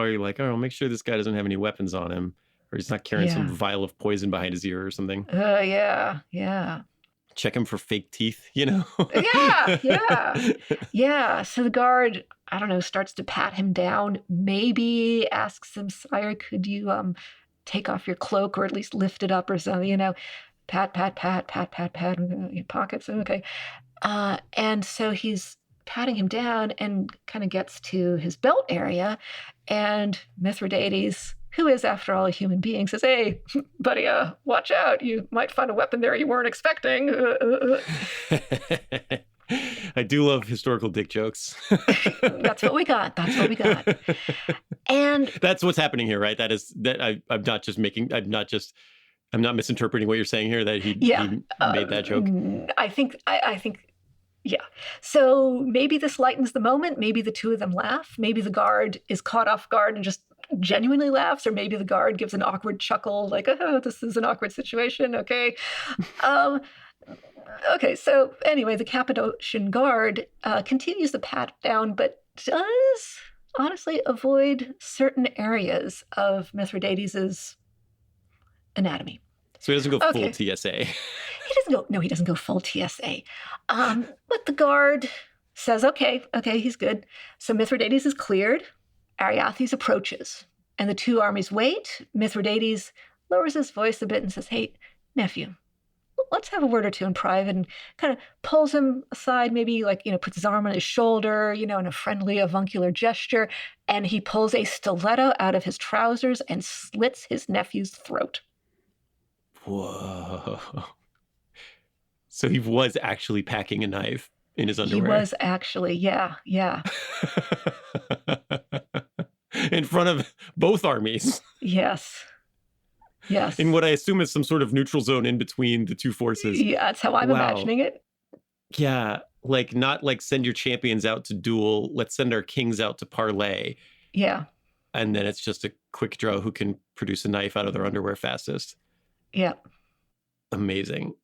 you're like, oh, make sure this guy doesn't have any weapons on him, or he's not carrying some vial of poison behind his ear or something. Yeah. Check him for fake teeth, Yeah. So the guard, I don't know, starts to pat him down. Maybe asks him, sire, could you take off your cloak or at least lift it up or something? Pat, your pockets. Okay. And so he's patting him down and kind of gets to his belt area, and Mithridates, who is after all a human being, says, hey, buddy, watch out, you might find a weapon there you weren't expecting. I do love historical dick jokes. That's what we got. And that's what's happening here, right? I'm not misinterpreting what you're saying here, that he made that joke. I think Yeah. So maybe this lightens the moment. Maybe the two of them laugh. Maybe the guard is caught off guard and just genuinely laughs, or maybe the guard gives an awkward chuckle, like, oh, this is an awkward situation. Okay. Um, okay. So anyway, the Cappadocian guard continues the pat down, but does honestly avoid certain areas of Mithradates's anatomy. So he doesn't go full Okay. TSA. He doesn't go. No, he doesn't go full TSA. But the guard says, "Okay, he's good." So Mithridates is cleared. Ariathes approaches, and the two armies wait. Mithridates lowers his voice a bit and says, "Hey, nephew, let's have a word or two in private," and kind of pulls him aside, maybe like, puts his arm on his shoulder, in a friendly avuncular gesture, and he pulls a stiletto out of his trousers and slits his nephew's throat. Whoa. So he was actually packing a knife in his underwear. He was actually, yeah. In front of both armies. Yes. In what I assume is some sort of neutral zone in between the two forces. Yeah, that's how I'm imagining it. Yeah, like not like send your champions out to duel, let's send our kings out to parlay. Yeah. And then it's just a quick draw who can produce a knife out of their underwear fastest. Yeah. Amazing.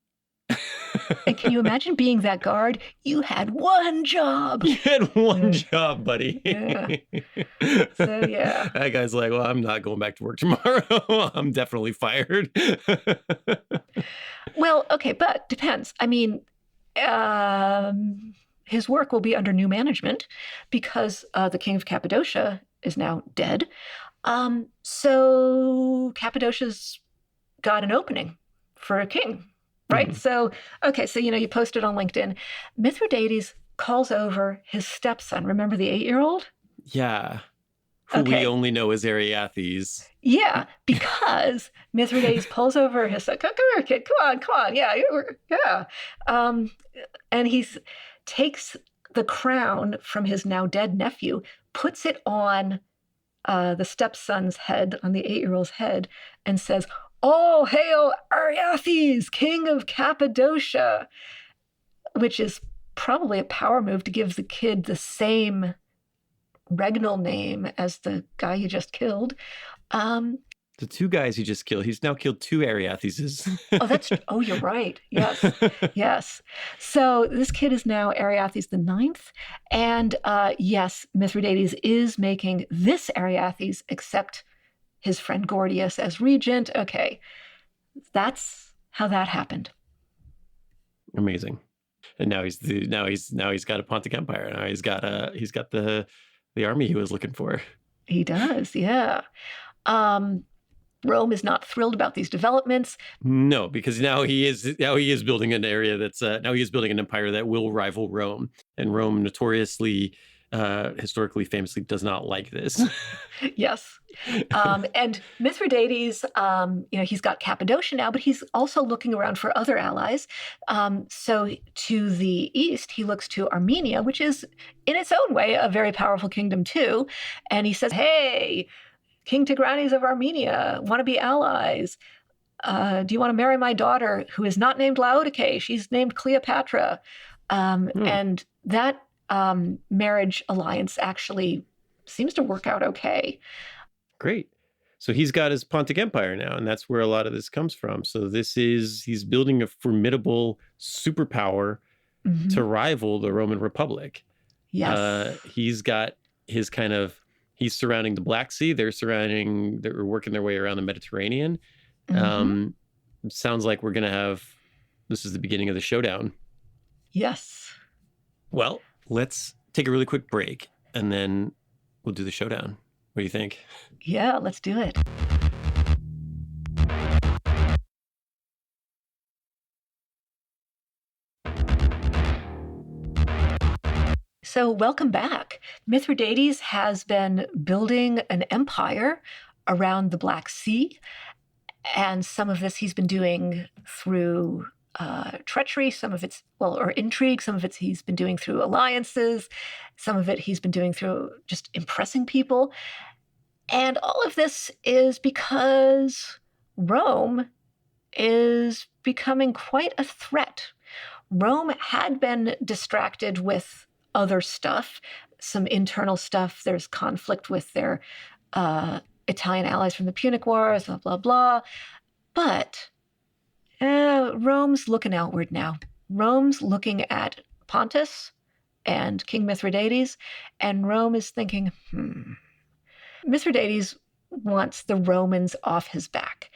And can you imagine being that guard? You had one job. You had one job, buddy. Yeah. So, yeah. That guy's like, well, I'm not going back to work tomorrow. I'm definitely fired. Well, okay, but depends. I mean, his work will be under new management because the king of Cappadocia is now dead. So Cappadocia's got an opening for a king. Right. Mm-hmm. So, okay. So, you posted on LinkedIn, Mithridates calls over his stepson. Remember the 8-year-old? Yeah. Who we only know as Ariathes. Yeah. Because Mithridates pulls over his son. Come here, kid. Come on. Yeah. And he takes the crown from his now dead nephew, puts it on the stepson's head, on the 8-year-old's head, and says, "All hail Ariathes, king of Cappadocia," which is probably a power move to give the kid the same regnal name as the guy you just killed. The two guys he just killed, he's now killed 2 Ariatheses. You're right. Yes. So this kid is now Ariathes the 9th. And yes, Mithridates is making this Ariathes accept his friend Gordius as regent. Okay, that's how that happened. Amazing. And now he's got a Pontic Empire. Now he's got the army he was looking for. He does, yeah. Rome is not thrilled about these developments. No, because now he is building an area that's now he is building an empire that will rival Rome, and Rome notoriously, historically, famously does not like this. Yes. And Mithridates, he's got Cappadocia now, but he's also looking around for other allies. So to the east, he looks to Armenia, which is in its own way a very powerful kingdom too. And he says, "Hey, King Tigranes of Armenia, want to be allies? Do you want to marry my daughter, who is not named Laodice? She's named Cleopatra." And that marriage alliance actually seems to work out okay. Great. So he's got his Pontic Empire now, and that's where a lot of this comes from. So he's building a formidable superpower to rival the Roman Republic. Yes. He's got his he's surrounding the Black Sea. They're working their way around the Mediterranean. Sounds like this is the beginning of the showdown. Yes. Well, let's take a really quick break and then we'll do the showdown. What do you think? Yeah, let's do it. So welcome back. Mithridates has been building an empire around the Black Sea, and some of this he's been doing through treachery, some of it's, or intrigue, some of it he's been doing through alliances, some of it he's been doing through just impressing people. And all of this is because Rome is becoming quite a threat. Rome had been distracted with other stuff, some internal stuff. There's conflict with their Italian allies from the Punic Wars, blah, blah, blah. But Rome's looking outward now. Rome's looking at Pontus and King Mithridates, and Rome is thinking, Mithridates wants the Romans off his back.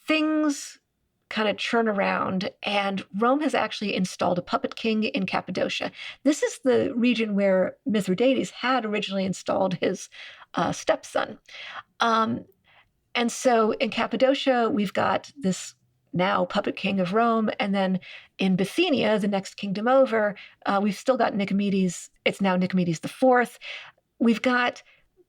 Things kind of churn around, and Rome has actually installed a puppet king in Cappadocia. This is the region where Mithridates had originally installed his stepson. And so in Cappadocia, we've got this now puppet king of Rome. And then in Bithynia, the next kingdom over, we've still got Nicomedes. It's now Nicomedes IV. We've got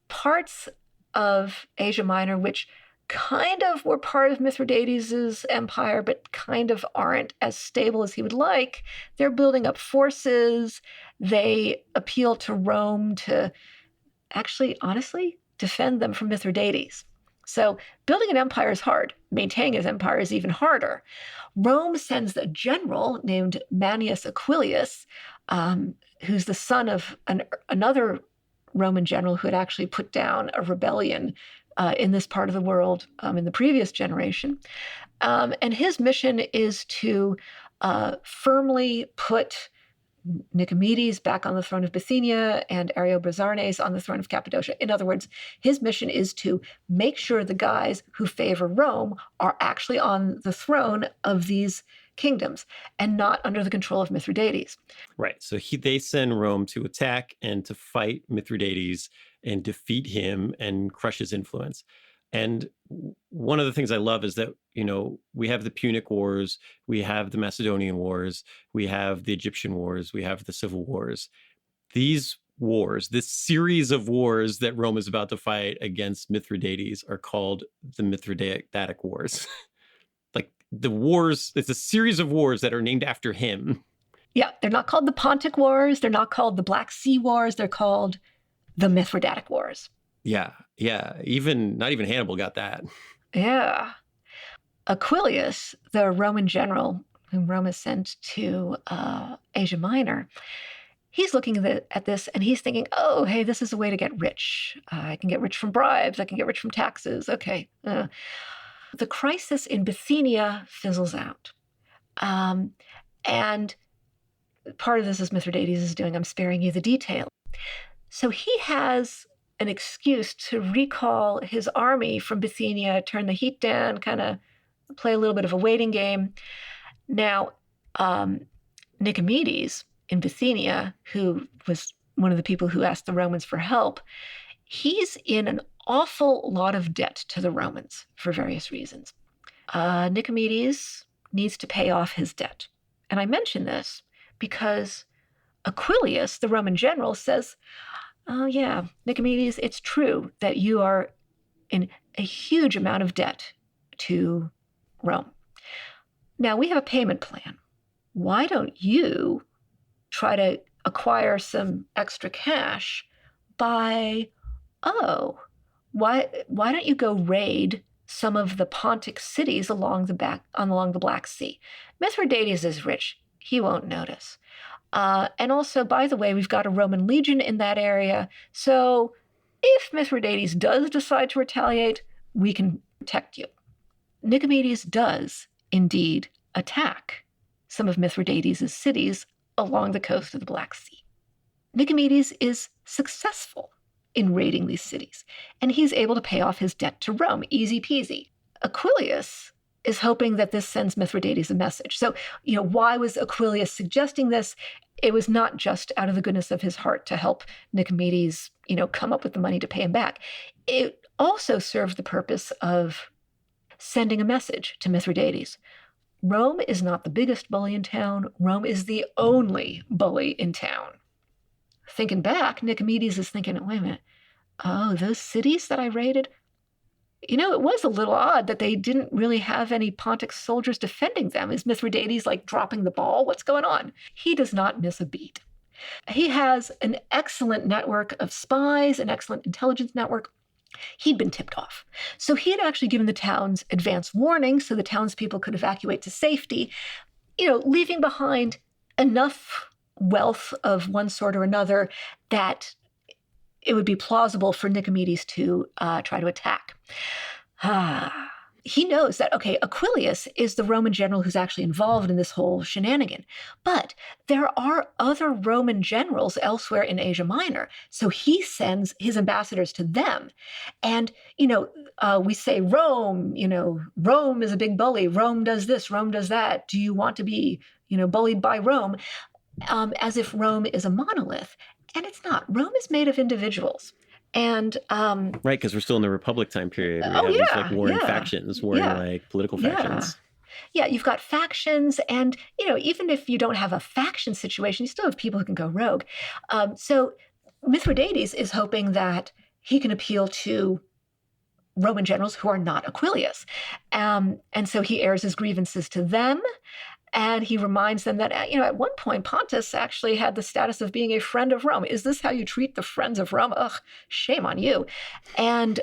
parts of Asia Minor, which kind of were part of Mithridates' empire, but kind of aren't as stable as he would like. They're building up forces. They appeal to Rome to actually, honestly, defend them from Mithridates. So building an empire is hard. Maintaining his empire is even harder. Rome sends a general named Manius Aquilius, who's the son of another Roman general who had actually put down a rebellion in this part of the world in the previous generation. And his mission is to firmly put Nicomedes back on the throne of Bithynia and Ariobarzanes on the throne of Cappadocia. In other words, his mission is to make sure the guys who favor Rome are actually on the throne of these kingdoms and not under the control of Mithridates. Right. So they send Rome to attack and to fight Mithridates and defeat him and crush his influence. And one of the things I love is that, we have the Punic Wars, we have the Macedonian Wars, we have the Egyptian Wars, we have the Civil Wars. These wars, this series of wars that Rome is about to fight against Mithridates are called the Mithradatic Wars. Like the wars, it's a series of wars that are named after him. Yeah, they're not called the Pontic Wars, they're not called the Black Sea Wars, they're called the Mithradatic Wars. Yeah. Not even Hannibal got that. Yeah. Aquilius, the Roman general whom Rome has sent to Asia Minor, he's looking at this and he's thinking, oh, hey, this is a way to get rich. I can get rich from bribes. I can get rich from taxes. Okay. The crisis in Bithynia fizzles out. And part of this is Mithridates is doing. I'm sparing you the detail. So he has an excuse to recall his army from Bithynia, turn the heat down, kind of play a little bit of a waiting game. Now, Nicomedes in Bithynia, who was one of the people who asked the Romans for help, he's in an awful lot of debt to the Romans for various reasons. Nicomedes needs to pay off his debt. And I mention this because Aquilius, the Roman general, says, oh yeah, Nicomedes, it's true that you are in a huge amount of debt to Rome. Now we have a payment plan. Why don't you try to acquire some extra cash by, why don't you go raid some of the Pontic cities along the Black Sea? Mithridates is rich. He won't notice. And also, by the way, we've got a Roman legion in that area. So if Mithridates does decide to retaliate, we can protect you. Nicomedes does indeed attack some of Mithridates' cities along the coast of the Black Sea. Nicomedes is successful in raiding these cities, and he's able to pay off his debt to Rome, easy peasy. Aquilius is hoping that this sends Mithridates a message. So, why was Aquilius suggesting this? It was not just out of the goodness of his heart to help Nicomedes, come up with the money to pay him back. It also served the purpose of sending a message to Mithridates. Rome is not the biggest bully in town. Rome is the only bully in town. Thinking back, Nicomedes is thinking, wait a minute, oh, those cities that I raided, it was a little odd that they didn't really have any Pontic soldiers defending them. Is Mithridates dropping the ball? What's going on? He does not miss a beat. He has an excellent network of spies, an excellent intelligence network. He'd been tipped off. So he had actually given the towns advance warning so the townspeople could evacuate to safety. leaving behind enough wealth of one sort or another that it would be plausible for Nicomedes to try to attack. He knows that, okay, Aquilius is the Roman general who's actually involved in this whole shenanigan. But there are other Roman generals elsewhere in Asia Minor. So he sends his ambassadors to them. And, we say Rome, Rome is a big bully. Rome does this, Rome does that. Do you want to be, bullied by Rome? As if Rome is a monolith. And it's not. Rome is made of individuals. And right, because we're still in the Republic time period. We have these like warring factions, like political factions. Yeah, you've got factions, and even if you don't have a faction situation, you still have people who can go rogue. So Mithridates is hoping that he can appeal to Roman generals who are not Aquilius, and so he airs his grievances to them. And he reminds them that, at one point, Pontus actually had the status of being a friend of Rome. Is this how you treat the friends of Rome? Ugh, shame on you. And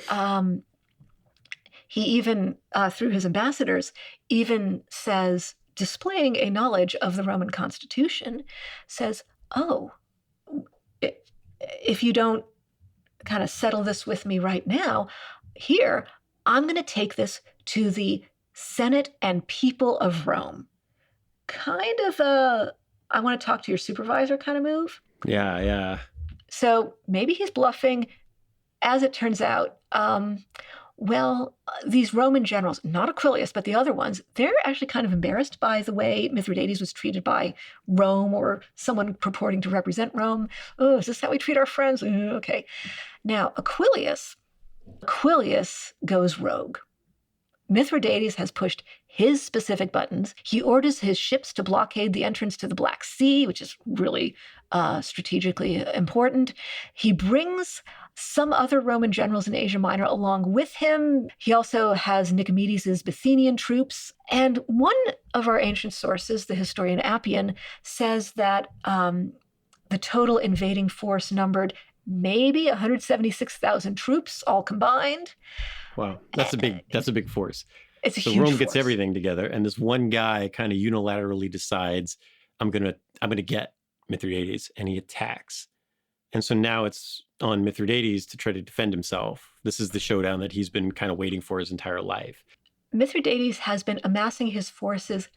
he even, through his ambassadors, even says, displaying a knowledge of the Roman constitution, says, oh, if you don't kind of settle this with me right now, here, I'm going to take this to the Senate and people of Rome. Kind of a, I want to talk to your supervisor kind of move. Yeah. So maybe he's bluffing. As it turns out, these Roman generals, not Aquilius, but the other ones, they're actually kind of embarrassed by the way Mithridates was treated by Rome or someone purporting to represent Rome. Oh, is this how we treat our friends? Okay. Now, Aquilius goes rogue. Mithridates has pushed his specific buttons. He orders his ships to blockade the entrance to the Black Sea, which is really strategically important. He brings some other Roman generals in Asia Minor along with him. He also has Nicomedes' Bithynian troops. And one of our ancient sources, the historian Appian, says that the total invading force numbered maybe 176,000 troops all combined. Wow, that's a big force. It's a so huge Rome force. Gets everything together, and this one guy kind of unilaterally decides, I'm gonna get Mithridates, and he attacks. And so now it's on Mithridates to try to defend himself. This is the showdown that he's been kind of waiting for his entire life. Mithridates has been amassing his forces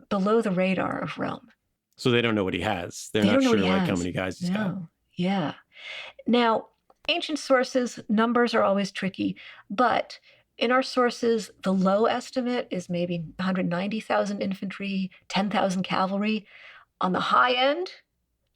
below the radar of Rome. So they don't know what he has. They're not sure how many guys he's got. Yeah. Now, ancient sources, numbers are always tricky, but in our sources, the low estimate is maybe 190,000 infantry, 10,000 cavalry. On the high end,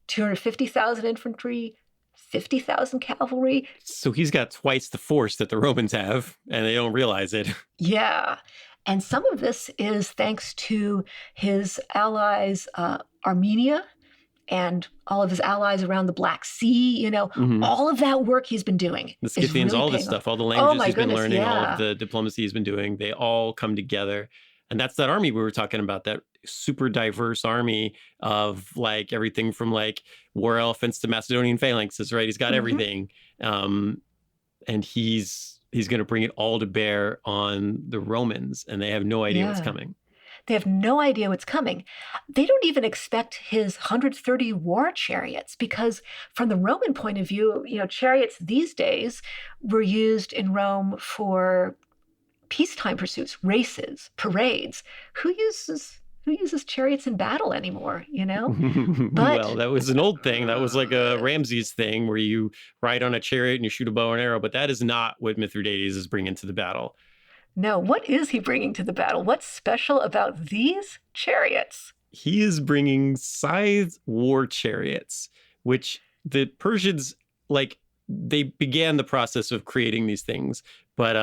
250,000 infantry, 50,000 cavalry. So he's got twice the force that the Romans have, and they don't realize it. Yeah. And some of this is thanks to his allies, Armenia, and all of his allies around the Black Sea, all of that work he's been doing. The Scythians, all this stuff, all the languages he's been learning, all of the diplomacy he's been doing, they all come together. And that's that army we were talking about, that super diverse army of like everything from like war elephants to Macedonian phalanxes, right? He's got everything. And he's going to bring it all to bear on the Romans, and they have no idea what's coming. They have no idea what's coming. They don't even expect his 130 war chariots, because from the Roman point of view, chariots these days were used in Rome for peacetime pursuits, races, parades. Who uses chariots in battle anymore, But, well, that was an old thing. That was like a Ramses thing where you ride on a chariot and you shoot a bow and arrow, but that is not what Mithridates is bringing to the battle. No, what is he bringing to the battle? What's special about these chariots? He is bringing scythe war chariots, which the Persians, they began the process of creating these things, but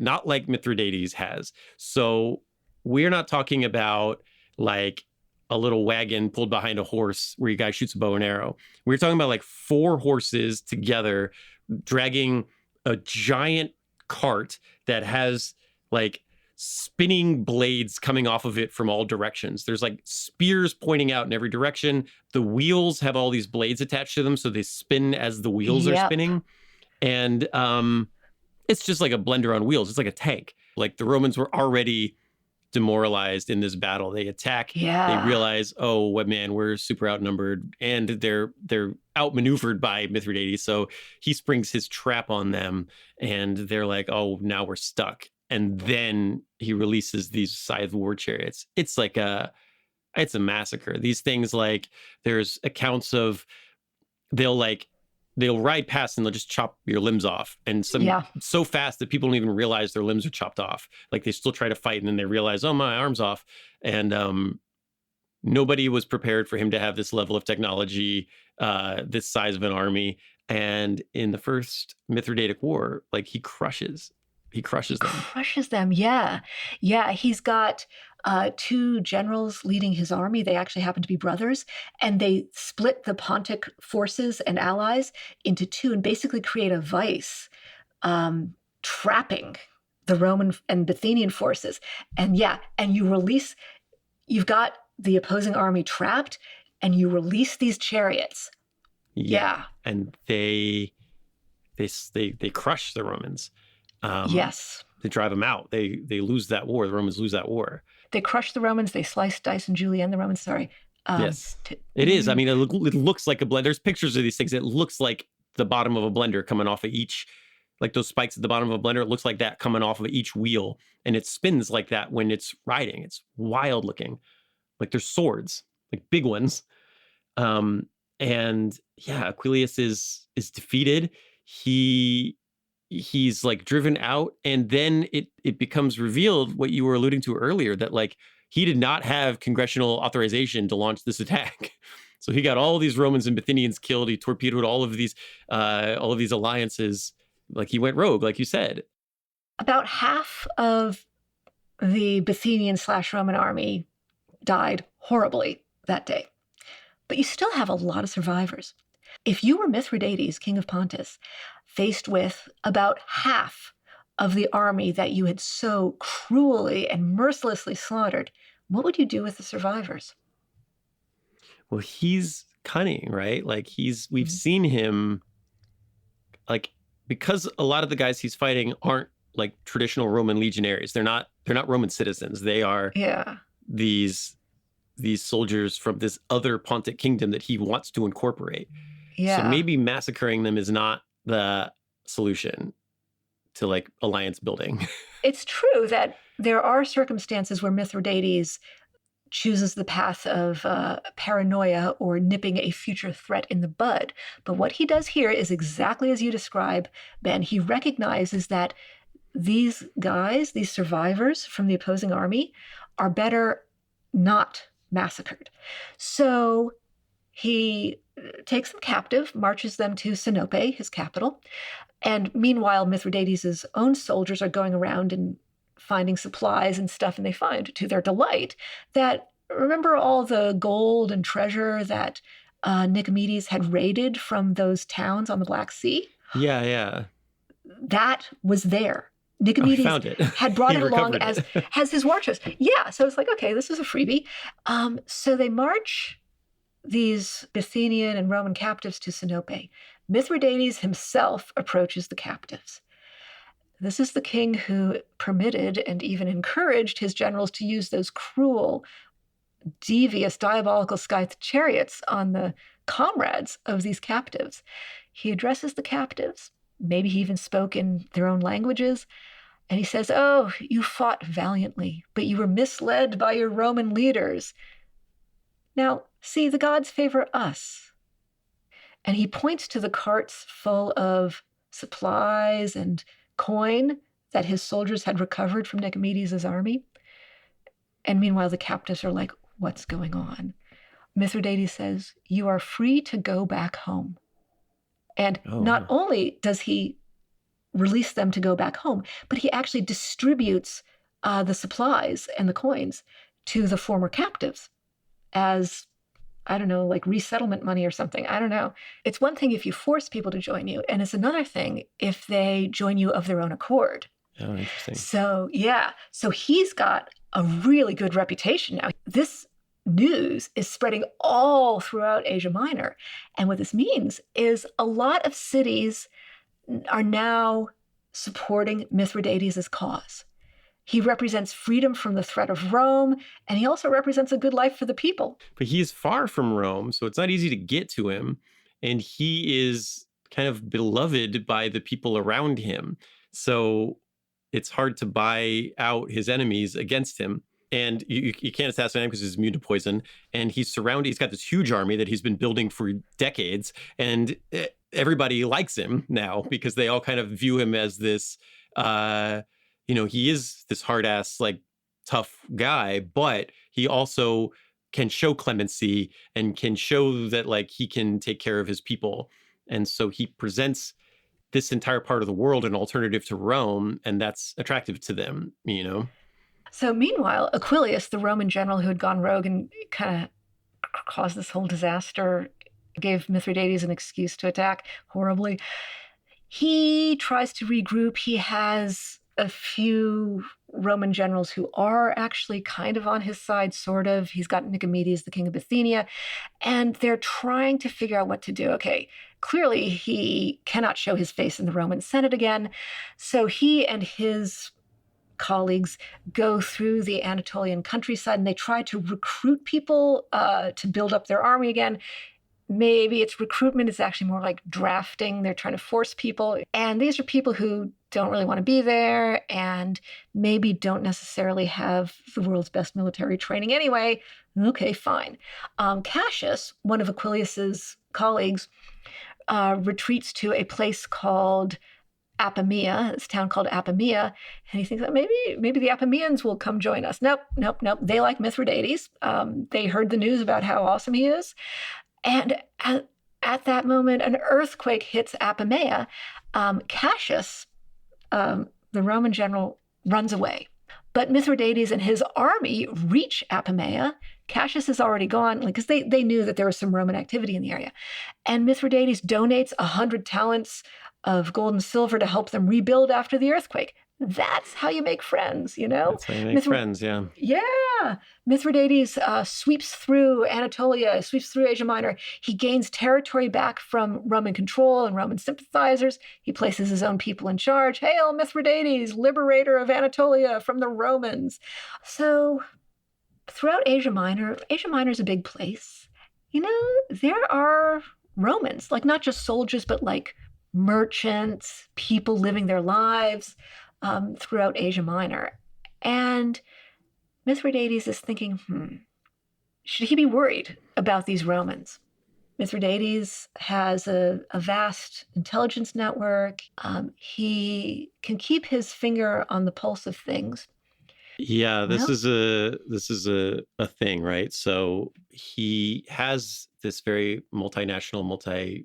not like Mithridates has. So we're not talking about like a little wagon pulled behind a horse where you guy shoots a bow and arrow. We're talking about like 4 horses together dragging a giant cart that has like spinning blades coming off of it from all directions. There's like spears pointing out in every direction. The wheels have all these blades attached to them, so they spin as the wheels are spinning. And it's just like a blender on wheels. It's like a tank. Like the Romans were already demoralized in this battle. They attack. They Yeah. realize, oh, what man, we're super outnumbered, and they're outmaneuvered by Mithridates. So he springs his trap on them, and they're like, oh, now we're stuck. And then he releases these scythe war chariots. It's a massacre. These things, like, there's accounts of they'll ride past and they'll just chop your limbs off, and Yeah. so fast that people don't even realize their limbs are chopped off. Like, they still try to fight, and then they realize, oh, my arm's off. And nobody was prepared for him to have this level of technology, this size of an army. And in the first Mithridatic War, like, he crushes them. Crushes them. Yeah. Yeah. He's got two generals leading his army. They actually happen to be brothers, and they split the Pontic forces and allies into two and basically create a vice, trapping the Roman and Bithynian forces. And you've got the opposing army trapped, and you release these chariots. Yeah. And they crush the Romans. Yes. They drive them out. They lose that war. The Romans lose that war. They crush the Romans. They slice, dice, and julienne the Romans. Sorry. Yes. It is. I mean, it looks like a blender. There's pictures of these things. It looks like the bottom of a blender coming off of each, like those spikes at the bottom of a blender. It looks like that coming off of each wheel. And it spins like that when it's riding. It's wild looking. Like, there's swords, like big ones. And yeah, Aquilius is defeated. He's like driven out, and then it becomes revealed what you were alluding to earlier, that like he did not have congressional authorization to launch this attack. So he got all these Romans and Bithynians killed. He torpedoed all of these alliances. Like, he went rogue, like you said. About half of the Bithynian/Roman army died horribly that day. But you still have a lot of survivors. If you were Mithridates, king of Pontus, faced with about half of the army that you had so cruelly and mercilessly slaughtered, what would you do with the survivors? Well, he's cunning, right? Like, we've seen him, like, because a lot of the guys he's fighting aren't like traditional Roman legionaries. They're not Roman citizens. They are these soldiers from this other Pontic kingdom that he wants to incorporate. Yeah. So maybe massacring them is not the solution to like alliance building. It's true that there are circumstances where Mithridates chooses the path of paranoia or nipping a future threat in the bud. But what he does here is exactly as you describe, Ben. He recognizes that these guys, these survivors from the opposing army, are better not massacred. So he takes them captive, marches them to Sinope, his capital. And meanwhile, Mithridates' own soldiers are going around and finding supplies and stuff, and they find, to their delight, that, remember all the gold and treasure that Nicomedes had raided from those towns on the Black Sea? Yeah. That was there. Nicomedes found it. had brought it along it. as his war chest. Yeah, so it's like, okay, this is a freebie. So they march these Bithynian and Roman captives to Sinope. Mithridates himself approaches the captives. This is the king who permitted and even encouraged his generals to use those cruel, devious, diabolical scythe chariots on the comrades of these captives. He addresses the captives. Maybe he even spoke in their own languages. And he says, oh, you fought valiantly, but you were misled by your Roman leaders. Now, see, the gods favor us. And he points to the carts full of supplies and coin that his soldiers had recovered from Nicomedes' army. And meanwhile, the captives are like, what's going on? Mithridates says, you are free to go back home. And not only does he release them to go back home, but he actually distributes the supplies and the coins to the former captives as, I don't know, like resettlement money or something. I don't know. It's one thing if you force people to join you, and it's another thing if they join you of their own accord. Oh, interesting. So, yeah. So he's got a really good reputation now. This news is spreading all throughout Asia Minor. And what this means is a lot of cities are now supporting Mithridates' cause. He represents freedom from the threat of Rome, and he also represents a good life for the people. But he is far from Rome, so it's not easy to get to him. And he is kind of beloved by the people around him. So it's hard to buy out his enemies against him. And you can't assassinate him because he's immune to poison. And he's surrounded, he's got this huge army that he's been building for decades. And everybody likes him now because they all kind of view him as this, he is this hard ass, like tough guy, but he also can show clemency and can show that like he can take care of his people. And so he presents this entire part of the world an alternative to Rome, and that's attractive to them, So meanwhile, Aquilius, the Roman general who had gone rogue and kind of caused this whole disaster, gave Mithridates an excuse to attack horribly. He tries to regroup. He has a few Roman generals who are actually kind of on his side, sort of. He's got Nicomedes, the king of Bithynia, and they're trying to figure out what to do. Okay, clearly he cannot show his face in the Roman Senate again. So he and his colleagues go through the Anatolian countryside and they try to recruit people to build up their army again. Maybe it's recruitment, it's actually more like drafting. They're trying to force people. And these are people who don't really want to be there and maybe don't necessarily have the world's best military training anyway. Okay, fine. Cassius, one of Aquilius's colleagues, retreats to a place called Apamea, this town called Apamea, and he thinks that maybe the Apameans will come join us. Nope. They like Mithridates. They heard the news about how awesome he is. And at that moment, an earthquake hits Apamea. Cassius, the Roman general, runs away. But Mithridates and his army reach Apamea. Cassius is already gone because they knew that there was some Roman activity in the area. And Mithridates donates 100 talents of gold and silver to help them rebuild after the earthquake. That's how you make friends, That's how you make friends, yeah. Yeah. Mithridates sweeps through Anatolia, sweeps through Asia Minor. He gains territory back from Roman control and Roman sympathizers. He places his own people in charge. Hail Mithridates, liberator of Anatolia from the Romans. So throughout Asia Minor is a big place. There are Romans, like not just soldiers, but like merchants, people living their lives throughout Asia Minor. And Mithridates is thinking, should he be worried about these Romans? Mithridates has a vast intelligence network. He can keep his finger on the pulse of things. Yeah, this is a thing, right? So he has this very multinational,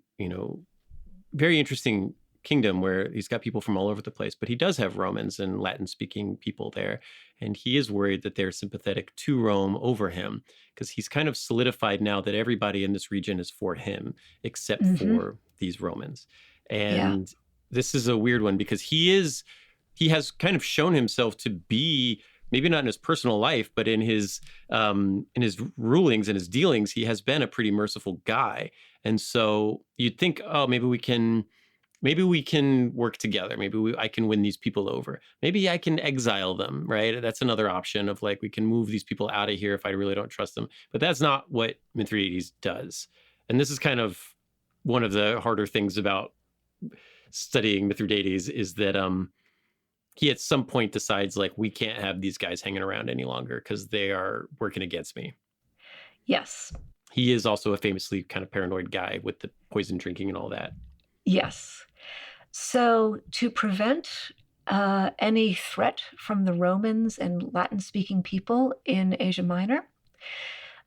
very interesting kingdom where he's got people from all over the place, but he does have Romans and Latin-speaking people there. And he is worried that they're sympathetic to Rome over him because he's kind of solidified now that everybody in this region is for him except for these Romans. And this is a weird one because he has kind of shown himself to be, maybe not in his personal life, but in his rulings and his dealings, he has been a pretty merciful guy. And so you'd think, oh, maybe we can work together. Maybe I can win these people over. Maybe I can exile them, right? That's another option of like, we can move these people out of here if I really don't trust them. But that's not what Mithridates does. And this is kind of one of the harder things about studying Mithridates is that he at some point decides like, we can't have these guys hanging around any longer because they are working against me. Yes. He is also a famously kind of paranoid guy with the poison drinking and all that. Yes. So to prevent any threat from the Romans and Latin-speaking people in Asia Minor,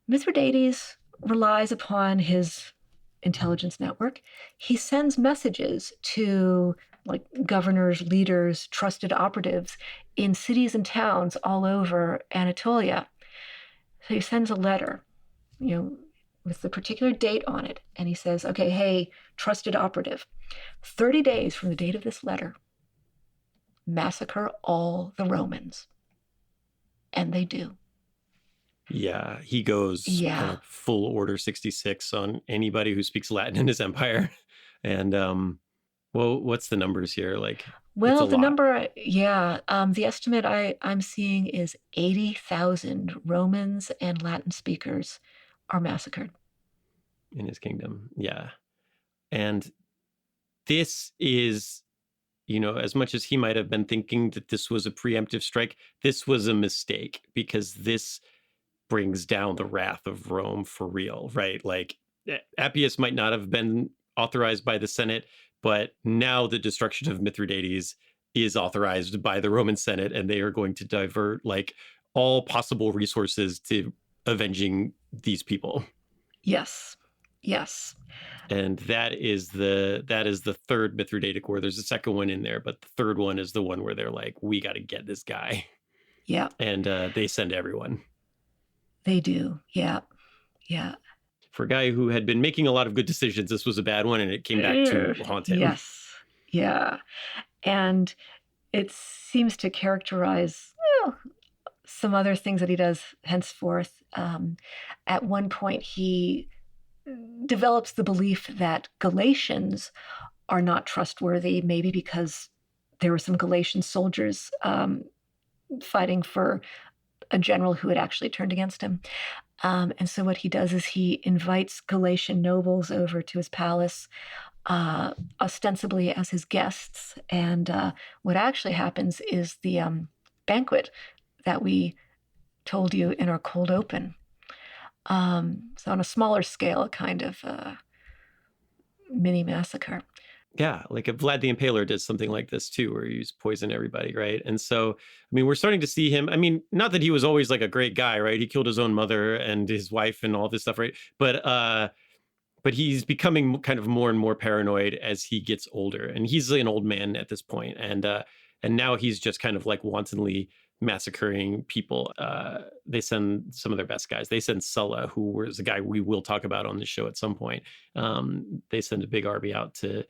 Mithridates relies upon his intelligence network. He sends messages to like governors, leaders, trusted operatives in cities and towns all over Anatolia. So he sends a letter, with the particular date on it. And he says, okay, hey, trusted operative, 30 days from the date of this letter, massacre all the Romans. And they do. Yeah, he goes kind of full Order 66 on anybody who speaks Latin in his empire. And, well, what's the numbers here? Like It's a Well, the lot number, yeah, the estimate I'm seeing is 80,000 Romans and Latin speakers are massacred. in his kingdom. Yeah. And this is, as much as he might have been thinking that this was a preemptive strike, this was a mistake because this brings down the wrath of Rome for real, right? Like Appius might not have been authorized by the Senate, but now the destruction of Mithridates is authorized by the Roman Senate, and they are going to divert like all possible resources to avenging these people. Yes. Yes. And that is the third Mithridatic war. There's a second one in there, but the third one is the one where they're like, we got to get this guy, Yeah, and they send everyone. they do. Yeah. Yeah. For a guy who had been making a lot of good decisions, this was a bad one, and it came back to haunt him. Yes. Yeah. And it seems to characterize some other things that he does henceforth. At one point, he develops the belief that Galatians are not trustworthy, maybe because there were some Galatian soldiers fighting for a general who had actually turned against him. And so what he does is he invites Galatian nobles over to his palace, ostensibly as his guests. And what actually happens is the banquet that we told you in our cold open. So on a smaller scale, a kind of mini massacre. Yeah, like a Vlad the Impaler did something like this too, where he used poison everybody, right? And so, I mean, we're starting to see him. I mean, not that he was always like a great guy, right? He killed his own mother and his wife and all this stuff, right? But he's becoming kind of more and more paranoid as he gets older, and he's an old man at this point, and now he's just kind of like wantonly massacring people. They send some of their best guys. They send Sulla, who was a guy we will talk about on the show at some point. They send a big army out to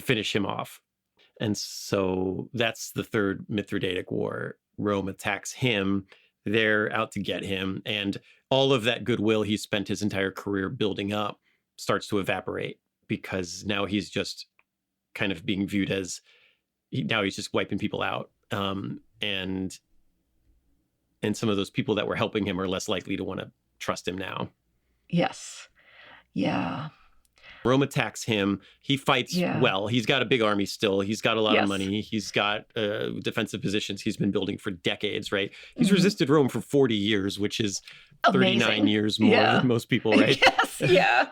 finish him off. And so that's the third Mithridatic War. Rome attacks him. They're out to get him. And all of that goodwill he spent his entire career building up starts to evaporate because now he's just kind of being viewed as now he's just wiping people out. And some of those people that were helping him are less likely to want to trust him now. Yes. Yeah. Rome attacks him. He fights well. He's got a big army still. He's got a lot of money. He's got defensive positions he's been building for decades, right? He's resisted Rome for 40 years, which is 39 years more than most people, right? Yes, yeah.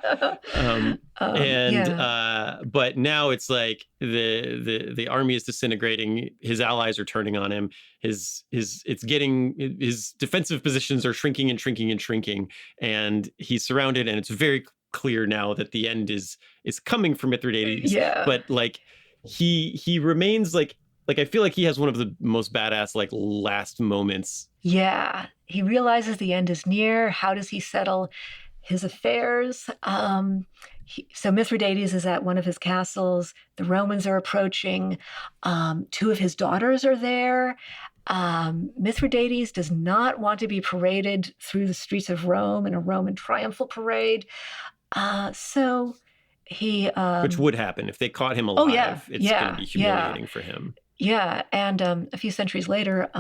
But now it's like the army is disintegrating. His allies are turning on him. His defensive positions are shrinking and shrinking and shrinking, and he's surrounded, and it's very clear now that the end is coming for Mithridates. But like he remains like I feel like he has one of the most badass like last moments. Yeah, he realizes the end is near. How does he settle his affairs? So Mithridates is at one of his castles. The Romans are approaching. Two of his daughters are there. Mithridates does not want to be paraded through the streets of Rome in a Roman triumphal parade. So he... Which would happen if they caught him alive. It's going to be humiliating for him. Yeah, and a few centuries later,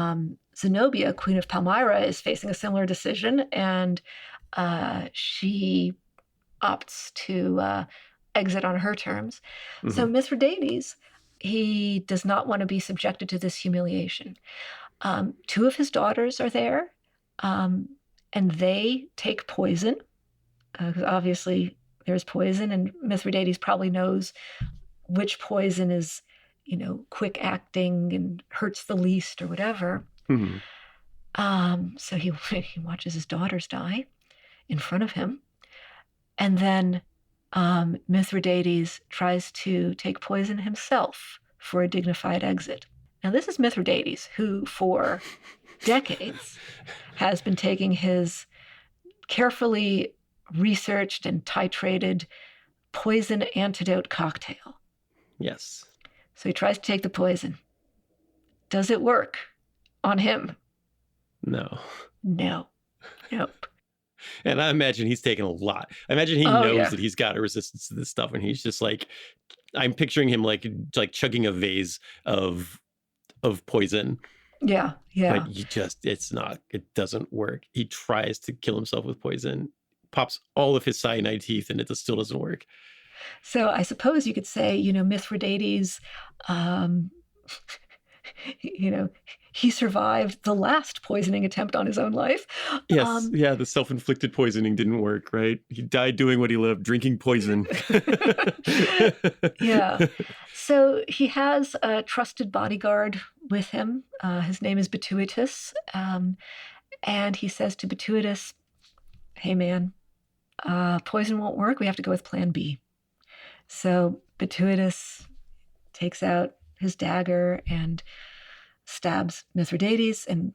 Zenobia, Queen of Palmyra, is facing a similar decision, and she opts to exit on her terms. Mm-hmm. So Mithridates, he does not want to be subjected to this humiliation. Two of his daughters are there, and they take poison. Because obviously there's poison, and Mithridates probably knows which poison is, quick acting and hurts the least or whatever. Mm-hmm. So he watches his daughters die in front of him. And then Mithridates tries to take poison himself for a dignified exit. Now, this is Mithridates, who for decades has been taking his carefully researched and titrated poison antidote cocktail. Yes. So he tries to take the poison. Does it work on him? No. No. Nope. And I imagine he's taken a lot. I imagine he Oh, knows yeah. that he's got a resistance to this stuff, and he's just like, I'm picturing him like chugging a vase of poison, Yeah. but Yeah. it doesn't work. He tries to kill himself with poison, pops all of his cyanide teeth, and it still doesn't work. So I suppose you could say, Mithridates, um, you know, he survived the last poisoning attempt on his own life. Yes, Um, yeah, the self-inflicted poisoning didn't work, right? He died doing what he loved, drinking poison. yeah. So he has a trusted bodyguard with him. His name is Bituitus. And he says to Bituitus, hey, man, poison won't work. We have to go with plan B. So Bituitus takes out his dagger and stabs Mithridates and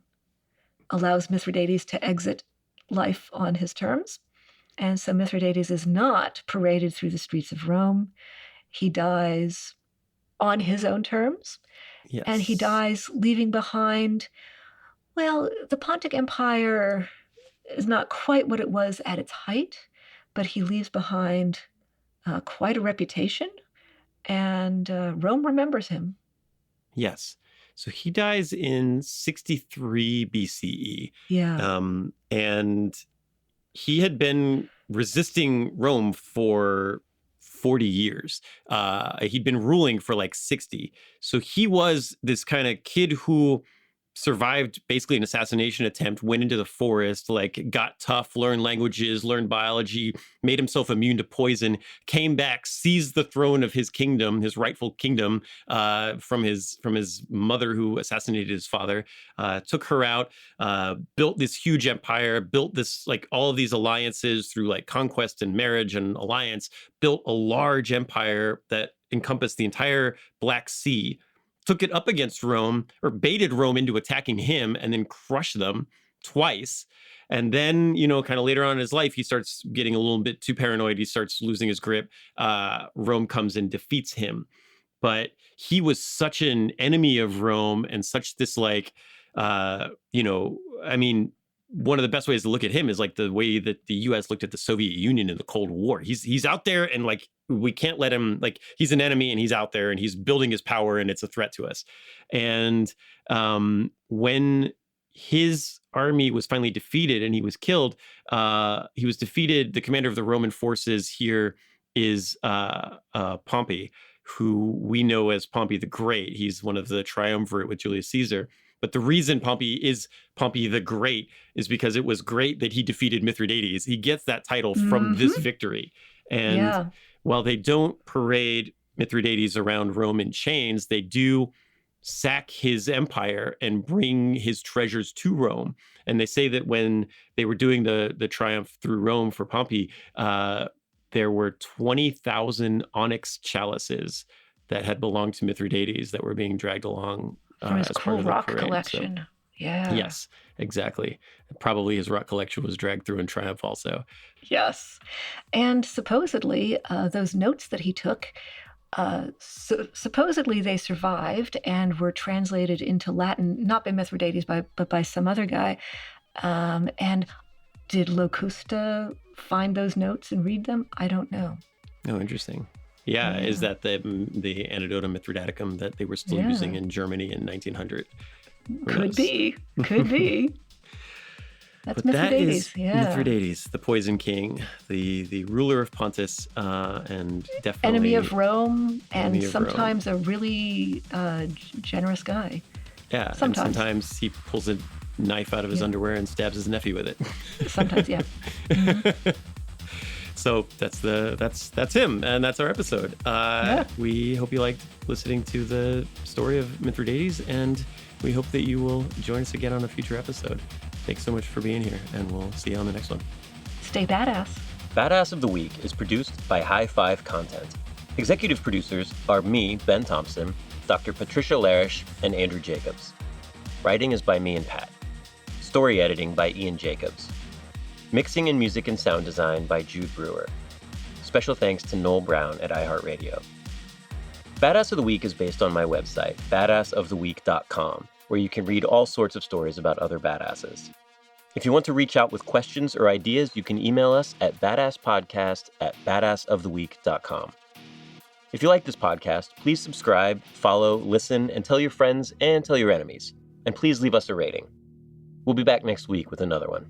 allows Mithridates to exit life on his terms. And so Mithridates is not paraded through the streets of Rome. He dies on his own terms. Yes. And he dies leaving behind, well, the Pontic Empire is not quite what it was at its height, but he leaves behind quite a reputation, and Rome remembers him. Yes. So he dies in 63 BCE. Yeah. And he had been resisting Rome for 40 years. He'd been ruling for like 60. So he was this kind of kid who survived basically an assassination attempt, went into the forest, like got tough, learned languages, learned biology, made himself immune to poison, came back, seized the throne of his kingdom, his rightful kingdom, from his mother who assassinated his father, took her out, built this huge empire, built this like all of these alliances through like conquest and marriage and alliance, built a large empire that encompassed the entire Black Sea, took it up against Rome, or baited Rome into attacking him, and then crushed them twice. And then, kind of later on in his life, he starts getting a little bit too paranoid. He starts losing his grip. Rome comes and defeats him. But he was such an enemy of Rome and such this like, I mean, one of the best ways to look at him is like the way that the US looked at the Soviet Union in the Cold War. He's out there, and like we can't let him, like he's an enemy and he's out there and he's building his power and it's a threat to us. And when his army was finally defeated and he was killed, the commander of the Roman forces here is Pompey, who we know as Pompey the Great. He's one of the triumvirate with Julius Caesar. But the reason Pompey is Pompey the Great is because it was great that he defeated Mithridates. He gets that title from this victory. And while they don't parade Mithridates around Rome in chains, they do sack his empire and bring his treasures to Rome. And they say that when they were doing the triumph through Rome for Pompey, there were 20,000 onyx chalices that had belonged to Mithridates that were being dragged along from his as cool part of the rock parade. collection. So, yeah. Yes, exactly. Probably his rock collection was dragged through in triumph also. Yes. And supposedly, those notes that he took, supposedly they survived and were translated into Latin, not by Mithridates, but by some other guy. And did Locusta find those notes and read them? I don't know. Oh, interesting. Yeah, is that the Antidotum Mithridaticum that they were still using in Germany in 1900? Could be. That's Mithridates. Mithridates, the Poison King, the ruler of Pontus, and definitely enemy of Rome, and sometimes a really generous guy. Yeah, sometimes he pulls a knife out of his underwear and stabs his nephew with it. Sometimes, yeah. Mm-hmm. So that's him, and that's our episode. We hope you liked listening to the story of Mithridates, and we hope that you will join us again on a future episode. Thanks so much for being here, and we'll see you on the next one. Stay badass. Badass of the Week is produced by High Five Content. Executive producers are me, Ben Thompson, Dr. Patricia Larish, and Andrew Jacobs. Writing is by me and Pat. Story editing by Ian Jacobs. Mixing and music and sound design by Jude Brewer. Special thanks to Noel Brown at iHeartRadio. Badass of the Week is based on my website, badassoftheweek.com, where you can read all sorts of stories about other badasses. If you want to reach out with questions or ideas, you can email us at badasspodcast@badassoftheweek.com. If you like this podcast, please subscribe, follow, listen, and tell your friends and tell your enemies. And please leave us a rating. We'll be back next week with another one.